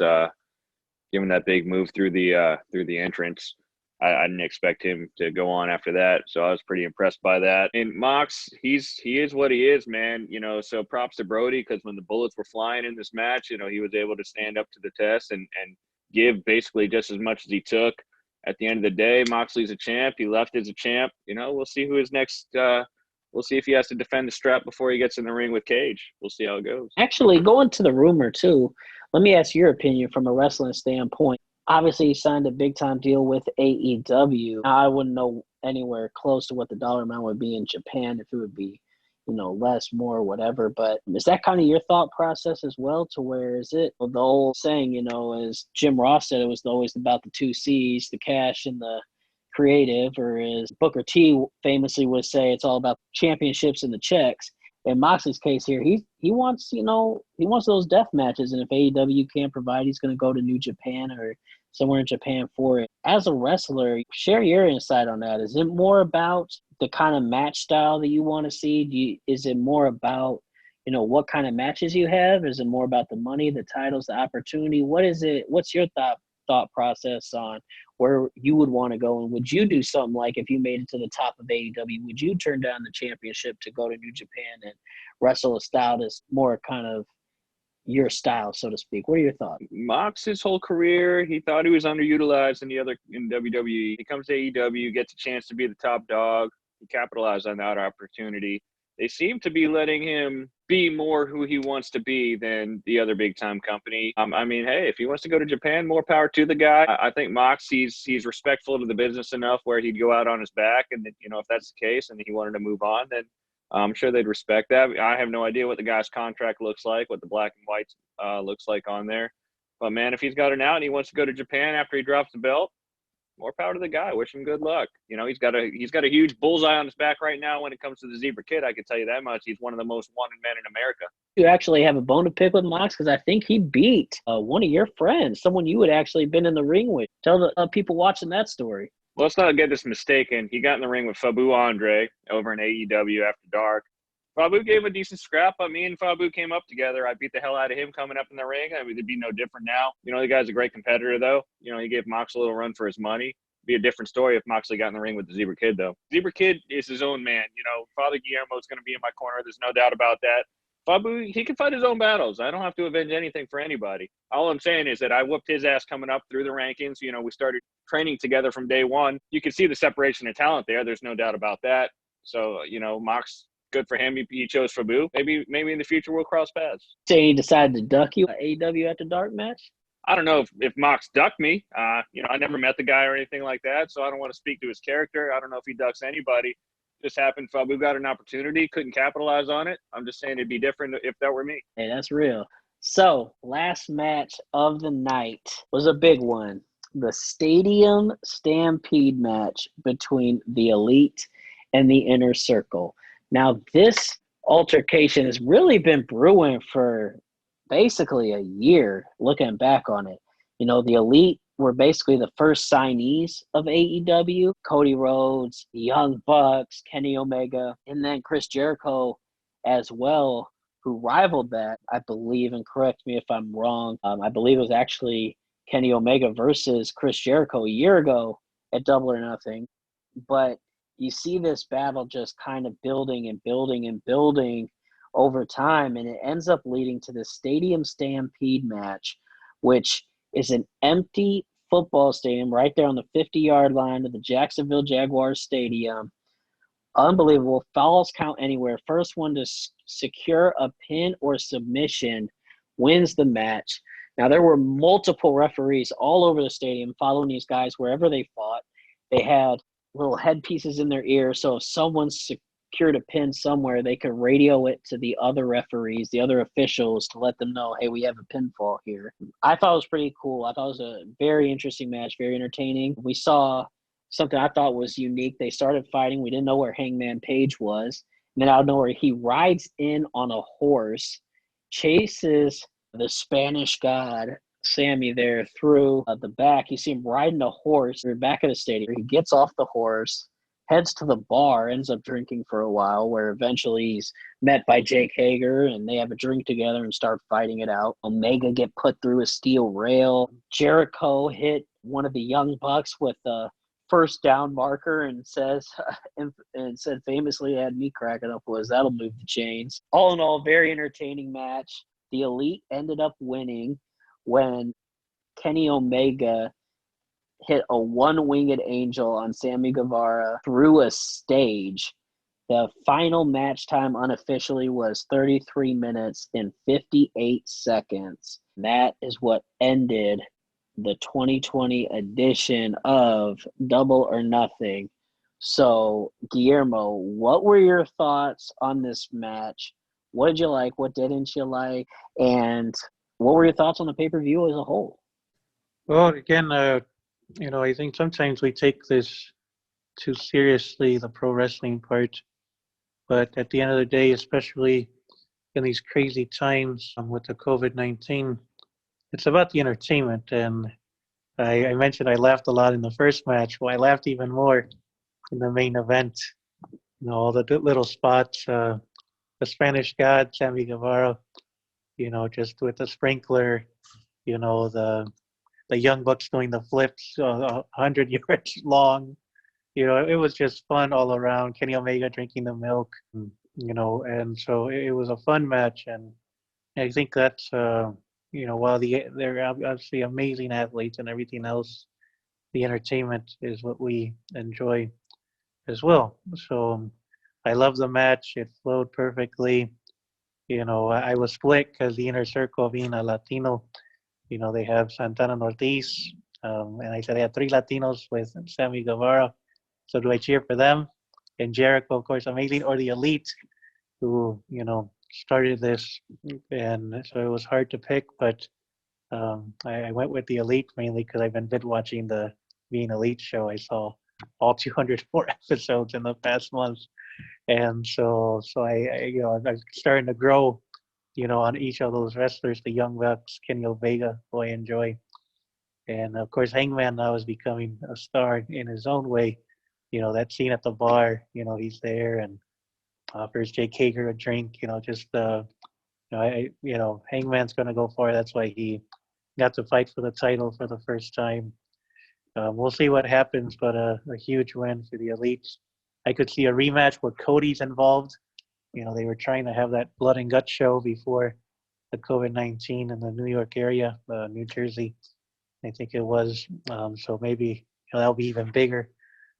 giving that big move through the entrance. I didn't expect him to go on after that, so I was pretty impressed by that. And Mox, he is what he is, man. So props to Brodie, because when the bullets were flying in this match, he was able to stand up to the test and give basically just as much as he took. At the end of the day, Moxley's a champ. He left as a champ. We'll see who his next. We'll see if he has to defend the strap before he gets in the ring with Cage. We'll see how it goes. Actually, going to the rumor too, let me ask your opinion from a wrestling standpoint. Obviously, he signed a big-time deal with AEW. Now, I wouldn't know anywhere close to what the dollar amount would be in Japan, if it would be, less, more, whatever. But is that kind of your thought process as well, to where is it the old saying, as Jim Ross said, it was always about the two C's, the cash and the creative, or as Booker T famously would say, it's all about championships and the checks. In Moxley's case here, he wants, he wants those death matches, and if AEW can't provide, he's going to go to New Japan or somewhere in Japan for it. As a wrestler, share your insight on that. Is it more about the kind of match style that you want to see? Is it more about, what kind of matches you have? Is it more about the money, the titles, the opportunity? What is it? What's your thought process on where you would want to go? And would you do something like, if you made it to the top of AEW, would you turn down the championship to go to New Japan and wrestle a style that's more kind of your style, so to speak? What are your thoughts? Mox, his whole career, he thought he was underutilized in WWE. He comes to AEW, gets a chance to be the top dog. He capitalized on that opportunity. They seem to be letting him be more who he wants to be than the other big-time company. Hey, if he wants to go to Japan, more power to the guy. I think Mox, he's respectful to the business enough where he'd go out on his back. And, if that's the case and he wanted to move on, then I'm sure they'd respect that. I have no idea what the guy's contract looks like, what the black and white looks like on there. But, man, if he's got an out and he wants to go to Japan after he drops the belt, more power to the guy. Wish him good luck. He's got a huge bullseye on his back right now when it comes to the Zebra Kid. I can tell you that much. He's one of the most wanted men in America. You actually have a bone to pick with Mox, because I think he beat one of your friends, someone you had actually been in the ring with. Tell the people watching that story. Well, let's not get this mistaken. He got in the ring with Fabu Andre over in AEW After Dark. Fabu gave a decent scrap, but me and Fabu came up together. I beat the hell out of him coming up in the ring. It'd be no different now. The guy's a great competitor, though. He gave Mox a little run for his money. It'd be a different story if Moxley got in the ring with the Zebra Kid, though. Zebra Kid is his own man. Father Guillermo is going to be in my corner. There's no doubt about that. Fabu, he can fight his own battles. I don't have to avenge anything for anybody. All I'm saying is that I whooped his ass coming up through the rankings. We started training together from day one. You can see the separation of talent there. There's no doubt about that. So, Mox, good for him. He chose Fabu. Maybe in the future we'll cross paths. So he decided to duck you at AEW After Dark match? I don't know if Mox ducked me. I never met the guy or anything like that, so I don't want to speak to his character. I don't know if he ducks anybody. Just happened. Fabu got an opportunity, couldn't capitalize on it. I'm just saying it'd be different if that were me. Hey, that's real. So, last match of the night was a big one. The Stadium Stampede match between the Elite and the Inner Circle. Now, this altercation has really been brewing for basically a year, looking back on it. The Elite were basically the first signees of AEW. Cody Rhodes, the Young Bucks, Kenny Omega, and then Chris Jericho as well, who rivaled that, I believe, and correct me if I'm wrong. I believe it was actually Kenny Omega versus Chris Jericho a year ago at Double or Nothing. But you see this battle just kind of building and building and building over time, and it ends up leading to the Stadium Stampede match, which is an empty football stadium right there on the 50-yard line of the Jacksonville Jaguars Stadium. Unbelievable. Falls count anywhere. First one to secure a pin or submission wins the match. Now, there were multiple referees all over the stadium following these guys wherever they fought. They had little headpieces in their ears, so if someone secured a pin somewhere, they could radio it to the other referees, the other officials, to let them know, hey, we have a pinfall here. I thought it was pretty cool. I thought it was a very interesting match, very entertaining. We saw something I thought was unique. They started fighting. We didn't know where Hangman Page was. And then out of nowhere, he rides in on a horse, chases the Spanish god, Sammy, there through the back. You see him riding a horse through the back of the stadium. He gets off the horse, heads to the bar, ends up drinking for a while, where eventually he's met by Jake Hager, and they have a drink together and start fighting it out. Omega get put through a steel rail. Jericho hit one of the Young Bucks with a first down marker and said famously, had me cracking up, was that'll move the chains. All in all, very entertaining match. The Elite ended up winning when Kenny Omega hit a one-winged angel on Sammy Guevara through a stage. The final match time unofficially was 33 minutes and 58 seconds. That is what ended the 2020 edition of Double or Nothing. So, Guillermo, what were your thoughts on this match? What did you like? What didn't you like? And what were your thoughts on the pay-per-view as a whole? Well, again, I think sometimes we take this too seriously, the pro wrestling part. But at the end of the day, especially in these crazy times with the COVID-19, it's about the entertainment. And I mentioned I laughed a lot in the first match. Well, I laughed even more in the main event. All the little spots, the Spanish God, Sammy Guevara, just with the sprinkler, the Young Bucks doing the flips 100 yards long. It was just fun all around. Kenny Omega drinking the milk, and so it was a fun match. And I think that's, while they're obviously amazing athletes and everything else, the entertainment is what we enjoy as well. So I love the match. It flowed perfectly. I was split because the Inner Circle, being a Latino, they have Santana and Ortiz. And I said I had three Latinos with Sammy Guevara. So do I cheer for them? And Jericho, of course, amazing, or the Elite, who, started this. And so it was hard to pick, but I went with the Elite mainly because I've been watching the Being Elite show. I saw all 204 episodes in the past month. And so I'm starting to grow, on each of those wrestlers, the Young Bucks, Kenny Omega, who I enjoy. And of course, Hangman now is becoming a star in his own way. That scene at the bar, he's there and offers Jake Hager a drink, Hangman's going to go for it. That's why he got to fight for the title for the first time. We'll see what happens, but a huge win for the Elites. I could see a rematch where Cody's involved. They were trying to have that blood and guts show before the COVID-19 in the New York area, New Jersey, I think it was. So maybe that'll be even bigger.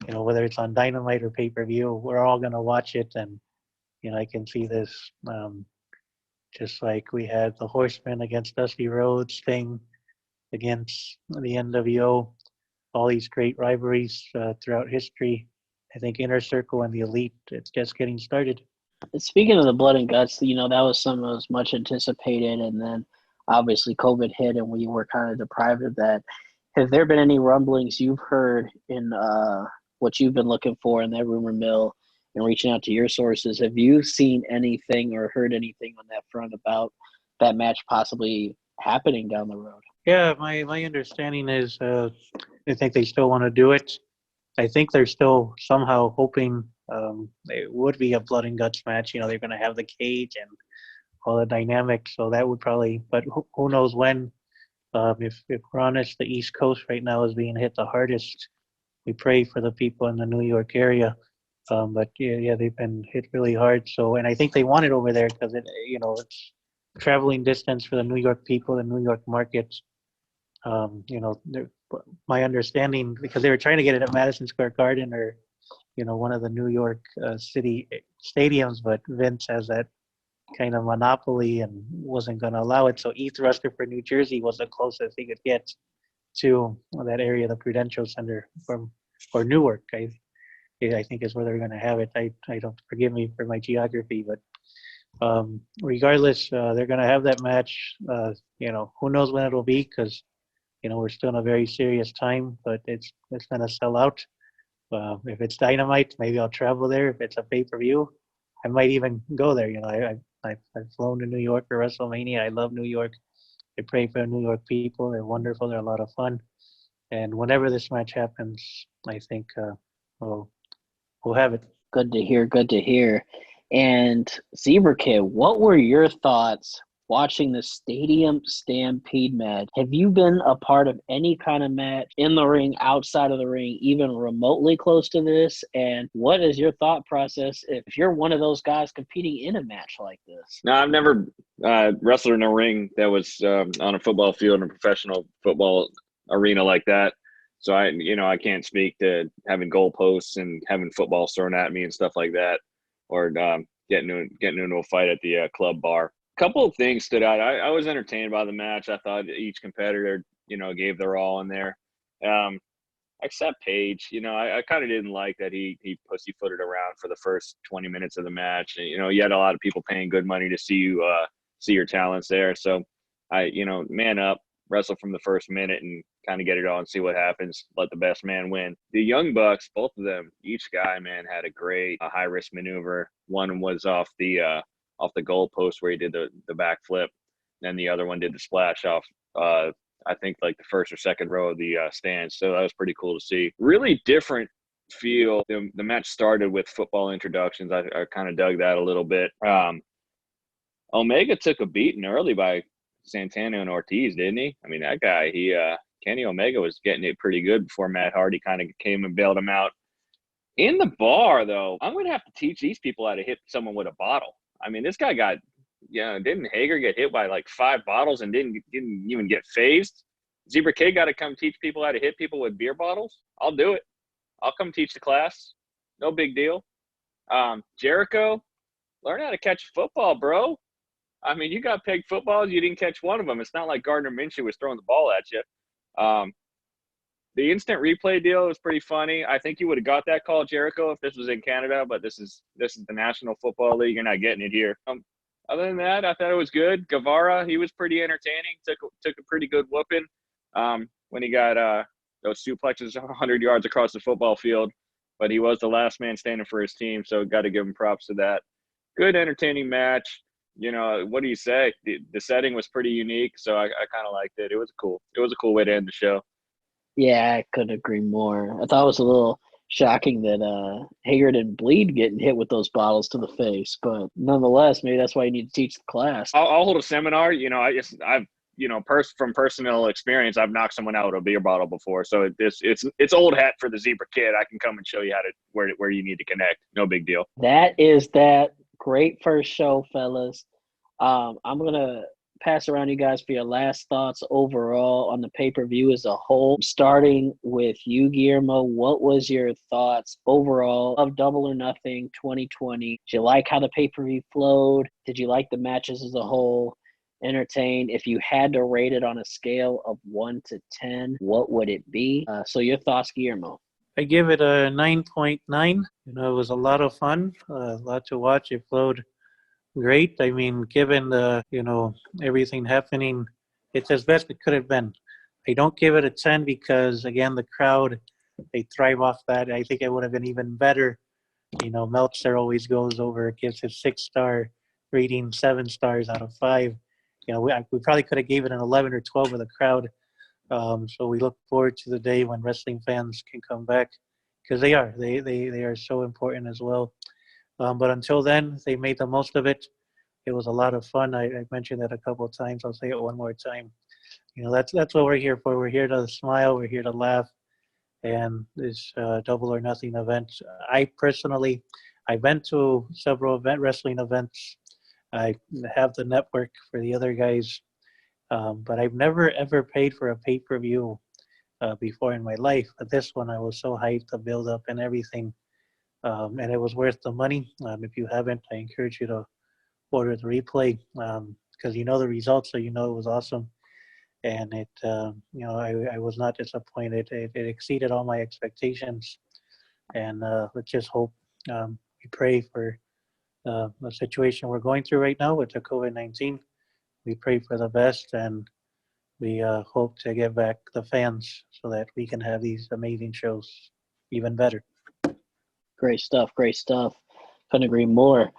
Whether it's on Dynamite or pay-per-view, we're all going to watch it. And, I can see this just like we had the Horsemen against Dusty Rhodes, Sting against the NWO, all these great rivalries throughout history. I think Inner Circle and the Elite, it's just getting started. Speaking of the blood and guts, that was something that was much anticipated, and then obviously COVID hit and we were kind of deprived of that. Have there been any rumblings you've heard in what you've been looking for in that rumor mill and reaching out to your sources? Have you seen anything or heard anything on that front about that match possibly happening down the road? Yeah, my understanding is I think they still want to do it. I think they're still somehow hoping it would be a blood and guts match. They're going to have the cage and all the dynamics, so that would probably, but who knows when. If we're honest, the East Coast right now is being hit the hardest. We pray for the people in the New York area. But yeah, they've been hit really hard. So, and I think they want it over there because it's traveling distance for the New York people, the New York markets. My understanding, because they were trying to get it at Madison Square Garden or, one of the New York city stadiums, but Vince has that kind of monopoly and wasn't going to allow it. So East Rutherford, New Jersey was the closest he could get to that area, the Prudential Center or Newark. I think is where they're going to have it. I don't, forgive me for my geography, but regardless, they're going to have that match. Who knows when it'll be, because we're still in a very serious time, but it's going to sell out. If it's Dynamite, maybe I'll travel there. If it's a pay-per-view, I might even go there. I've flown to New York for WrestleMania. I love New York. I pray for the New York people. They're wonderful. They're a lot of fun. And whenever this match happens, I think we'll have it. Good to hear. Good to hear. And Zebra Kid, what were your thoughts watching the Stadium Stampede match? Have you been a part of any kind of match in the ring, outside of the ring, even remotely close to this? And what is your thought process if you're one of those guys competing in a match like this? No, I've never wrestled in a ring that was on a football field in a professional football arena like that. So I can't speak to having goalposts and having footballs thrown at me and stuff like that, or getting into a fight at the club bar. A couple of things stood out. I was entertained by the match. I thought each competitor, gave their all in there. Except Page, I kind of didn't like that he pussyfooted around for the first 20 minutes of the match. You had a lot of people paying good money to see you see your talents there. So man up, wrestle from the first minute and kind of get it on and see what happens. Let the best man win. The Young Bucks, both of them, each guy, man, had a great high risk maneuver. One was off the goalpost where he did the backflip. Then the other one did the splash off, I think, like the first or second row of the stands. So that was pretty cool to see. Really different feel. The match started with football introductions. I kind of dug that a little bit. Omega took a beating early by Santana and Ortiz, didn't he? I mean, that guy, Kenny Omega was getting it pretty good before Matt Hardy kind of came and bailed him out. In the bar, though, I'm going to have to teach these people how to hit someone with a bottle. I mean, this guy didn't Hager get hit by like 5 bottles and didn't even get phased? Zebra Kid got to come teach people how to hit people with beer bottles? I'll do it. I'll come teach the class. No big deal. Jericho, learn how to catch a football, bro. I mean, you got pegged footballs. You didn't catch one of them. It's not like Gardner Minshew was throwing the ball at you. The instant replay deal was pretty funny. I think you would have got that call, Jericho, if this was in Canada, but this is the National Football League. You're not getting it here. Other than that, I thought it was good. Guevara, he was pretty entertaining. Took a pretty good whooping when he got those suplexes 100 yards across the football field. But he was the last man standing for his team, so got to give him props to that. Good, entertaining match. What do you say? The setting was pretty unique, so I kind of liked it. It was a cool way to end the show. Yeah, I couldn't agree more. I thought it was a little shocking that Hager didn't bleed getting hit with those bottles to the face, but nonetheless, maybe that's why you need to teach the class. I'll hold a seminar. From personal experience, I've knocked someone out with a beer bottle before, so it's old hat for the Zebra Kid. I can come and show you how to where you need to connect. No big deal. That is that. Great first show, fellas. I'm going to pass around you guys for your last thoughts overall on the pay-per-view as a whole. Starting with you, Guillermo, what was your thoughts overall of Double or Nothing 2020? Did you like how the pay-per-view flowed? Did you like the matches as a whole? Entertained? If you had to rate it on a scale of 1 to 10, what would it be? So your thoughts, Guillermo. I give it a 9.9. It was a lot of fun, a lot to watch. It flowed great. I mean, given the, everything happening, it's as best it could have been. I don't give it a 10 because, again, the crowd, they thrive off that. I think it would have been even better. Meltzer always goes over, gives his 6-star rating, 7 stars out of 5. We probably could have gave it an 11 or 12 with the crowd. So we look forward to the day when wrestling fans can come back, because they are so important as well. But until then, they made the most of it. It was a lot of fun. I mentioned that a couple of times. I'll say it one more time. That's what we're here for. We're here to smile. We're here to laugh. and this Double or Nothing event. I've been to several wrestling events. I have the network for the other guys, but I've never ever paid for a pay-per-view before in my life. But this one, I was so hyped, the build-up and everything, and it was worth the money. If you haven't, I encourage you to order the replay because you know the results, so you know it was awesome. And it, I was not disappointed. It exceeded all my expectations. And let's just hope, we pray for the situation we're going through right now with the COVID-19. We pray for the best, and we hope to get back the fans so that we can have these amazing shows even better. Great stuff. Great stuff. Couldn't agree more.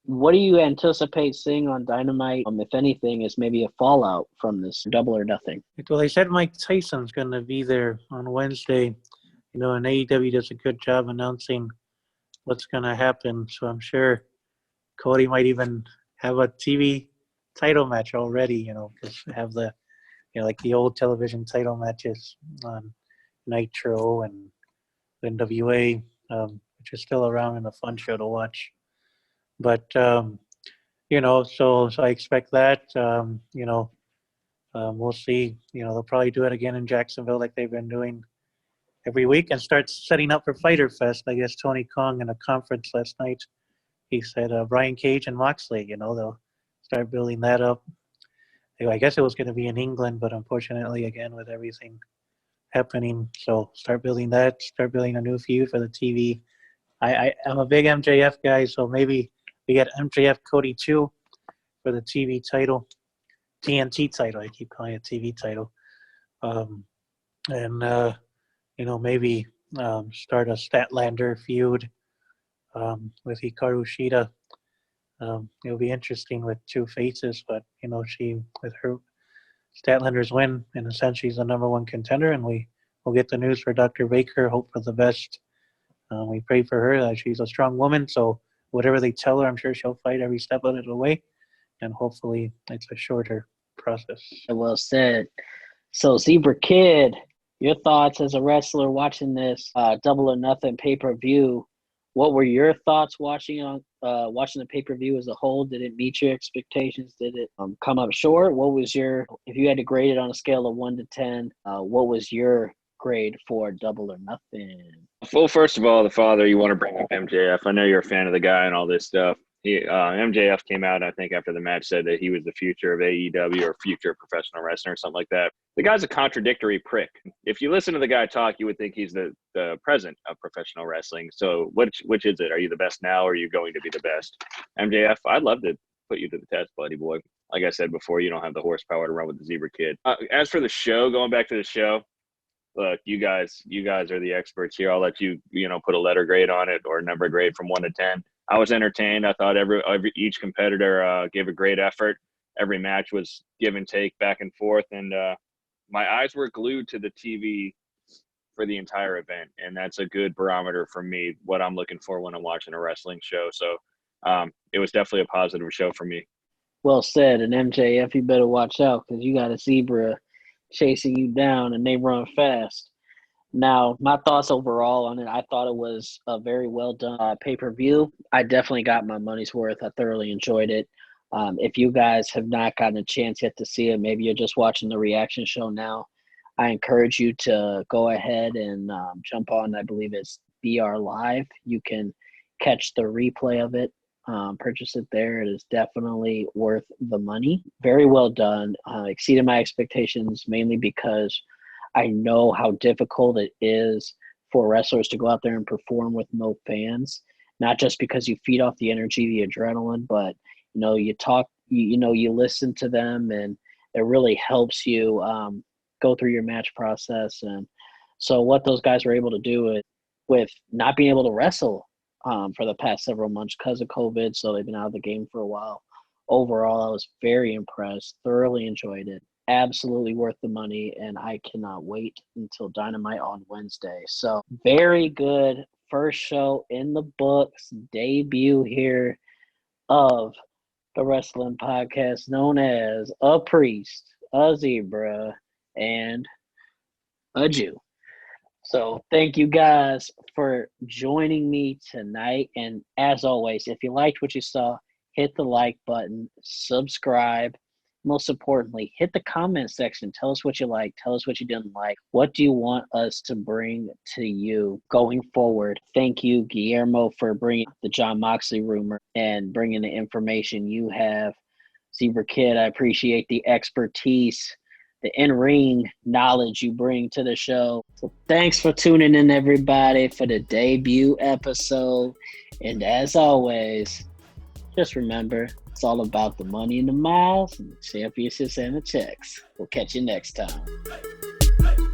What do you anticipate seeing on Dynamite, if anything, is maybe a fallout from this Double or Nothing? Well, they said Mike Tyson's going to be there on Wednesday. And AEW does a good job announcing what's going to happen. So I'm sure Cody might even have a TV title match already, just have the, like the old television title matches on Nitro and NWA, which is still around and a fun show to watch. But, so I expect that, we'll see. They'll probably do it again in Jacksonville like they've been doing every week and start setting up for Fyter Fest. I guess Tony Khan in a conference last night, he said Brian Cage and Moxley, they'll start building that up. I guess it was going to be in England, but unfortunately, again, with everything happening, so start building that, start building a new feud for the TV. I'm a big MJF guy, so maybe we get MJF Cody 2 for the TV title, TNT title. I keep calling it TV title. Maybe start a Statlander feud with Hikaru Shida. It'll be interesting with two faces, but she with her Statlander's win, in a sense, she's the number one contender, and we will get the news for Dr. Baker. Hope for the best. We pray for her. She's a strong woman, so whatever they tell her, I'm sure she'll fight every step of the way, and hopefully it's a shorter process. Well said. So, Zebra Kid, your thoughts as a wrestler watching this Double or Nothing pay-per-view? What were your thoughts watching the pay-per-view as a whole? Did it meet your expectations? Did it come up short? If you had to grade it on a scale of 1 to 10, what was your grade for Double or Nothing? Well, first of all, the father, you want to bring up MJF. I know you're a fan of the guy and all this stuff. MJF came out, I think, after the match, said that he was the future of AEW or future of professional wrestling or something like that. The guy's a contradictory prick. If you listen to the guy talk, you would think he's the present of professional wrestling. So which is it? Are you the best now, or are you going to be the best? MJF, I'd love to put you to the test, buddy boy. Like I said before, you don't have the horsepower to run with the Zebra Kid. As for the show, going back to the show, look, you guys are the experts here. I'll let you, put a letter grade on it or a number grade from 1 to 10. I was entertained. I thought each competitor gave a great effort. Every match was give and take, back and forth, and my eyes were glued to the TV for the entire event, and that's a good barometer for me, what I'm looking for when I'm watching a wrestling show. So it was definitely a positive show for me. Well said. And MJF, you better watch out because you got a zebra chasing you down, and they run fast. Now, my thoughts overall on it, I thought it was a very well done pay-per-view. I definitely got my money's worth. I thoroughly enjoyed it. If you guys have not gotten a chance yet to see it, maybe you're just watching the reaction show now, I encourage you to go ahead and jump on, I believe it's BR Live. You can catch the replay of it, purchase it there. It is definitely worth the money. Very well done. Exceeded my expectations, mainly because I know how difficult it is for wrestlers to go out there and perform with no fans, not just because you feed off the energy, the adrenaline, but you talk, you listen to them, and it really helps you go through your match process. And so what those guys were able to do with not being able to wrestle for the past several months because of COVID, so they've been out of the game for a while. Overall, I was very impressed, thoroughly enjoyed it. Absolutely worth the money, and I cannot wait until Dynamite on Wednesday. So very good first show in the books, debut here of the wrestling podcast known as A Priest, A Zebra, and A Jew. So thank you guys for joining me tonight. And as always, if you liked what you saw, hit the like button, subscribe. Most importantly, hit the comment section. Tell us what you like. Tell us what you didn't like. What do you want us to bring to you going forward? Thank you, Guillermo, for bringing the Jon Moxley rumor and bringing the information you have. Zebra Kid, I appreciate the expertise, the in-ring knowledge you bring to the show. So thanks for tuning in, everybody, for the debut episode. And as always, just remember, it's all about the money and the miles and the championships and the checks. We'll catch you next time.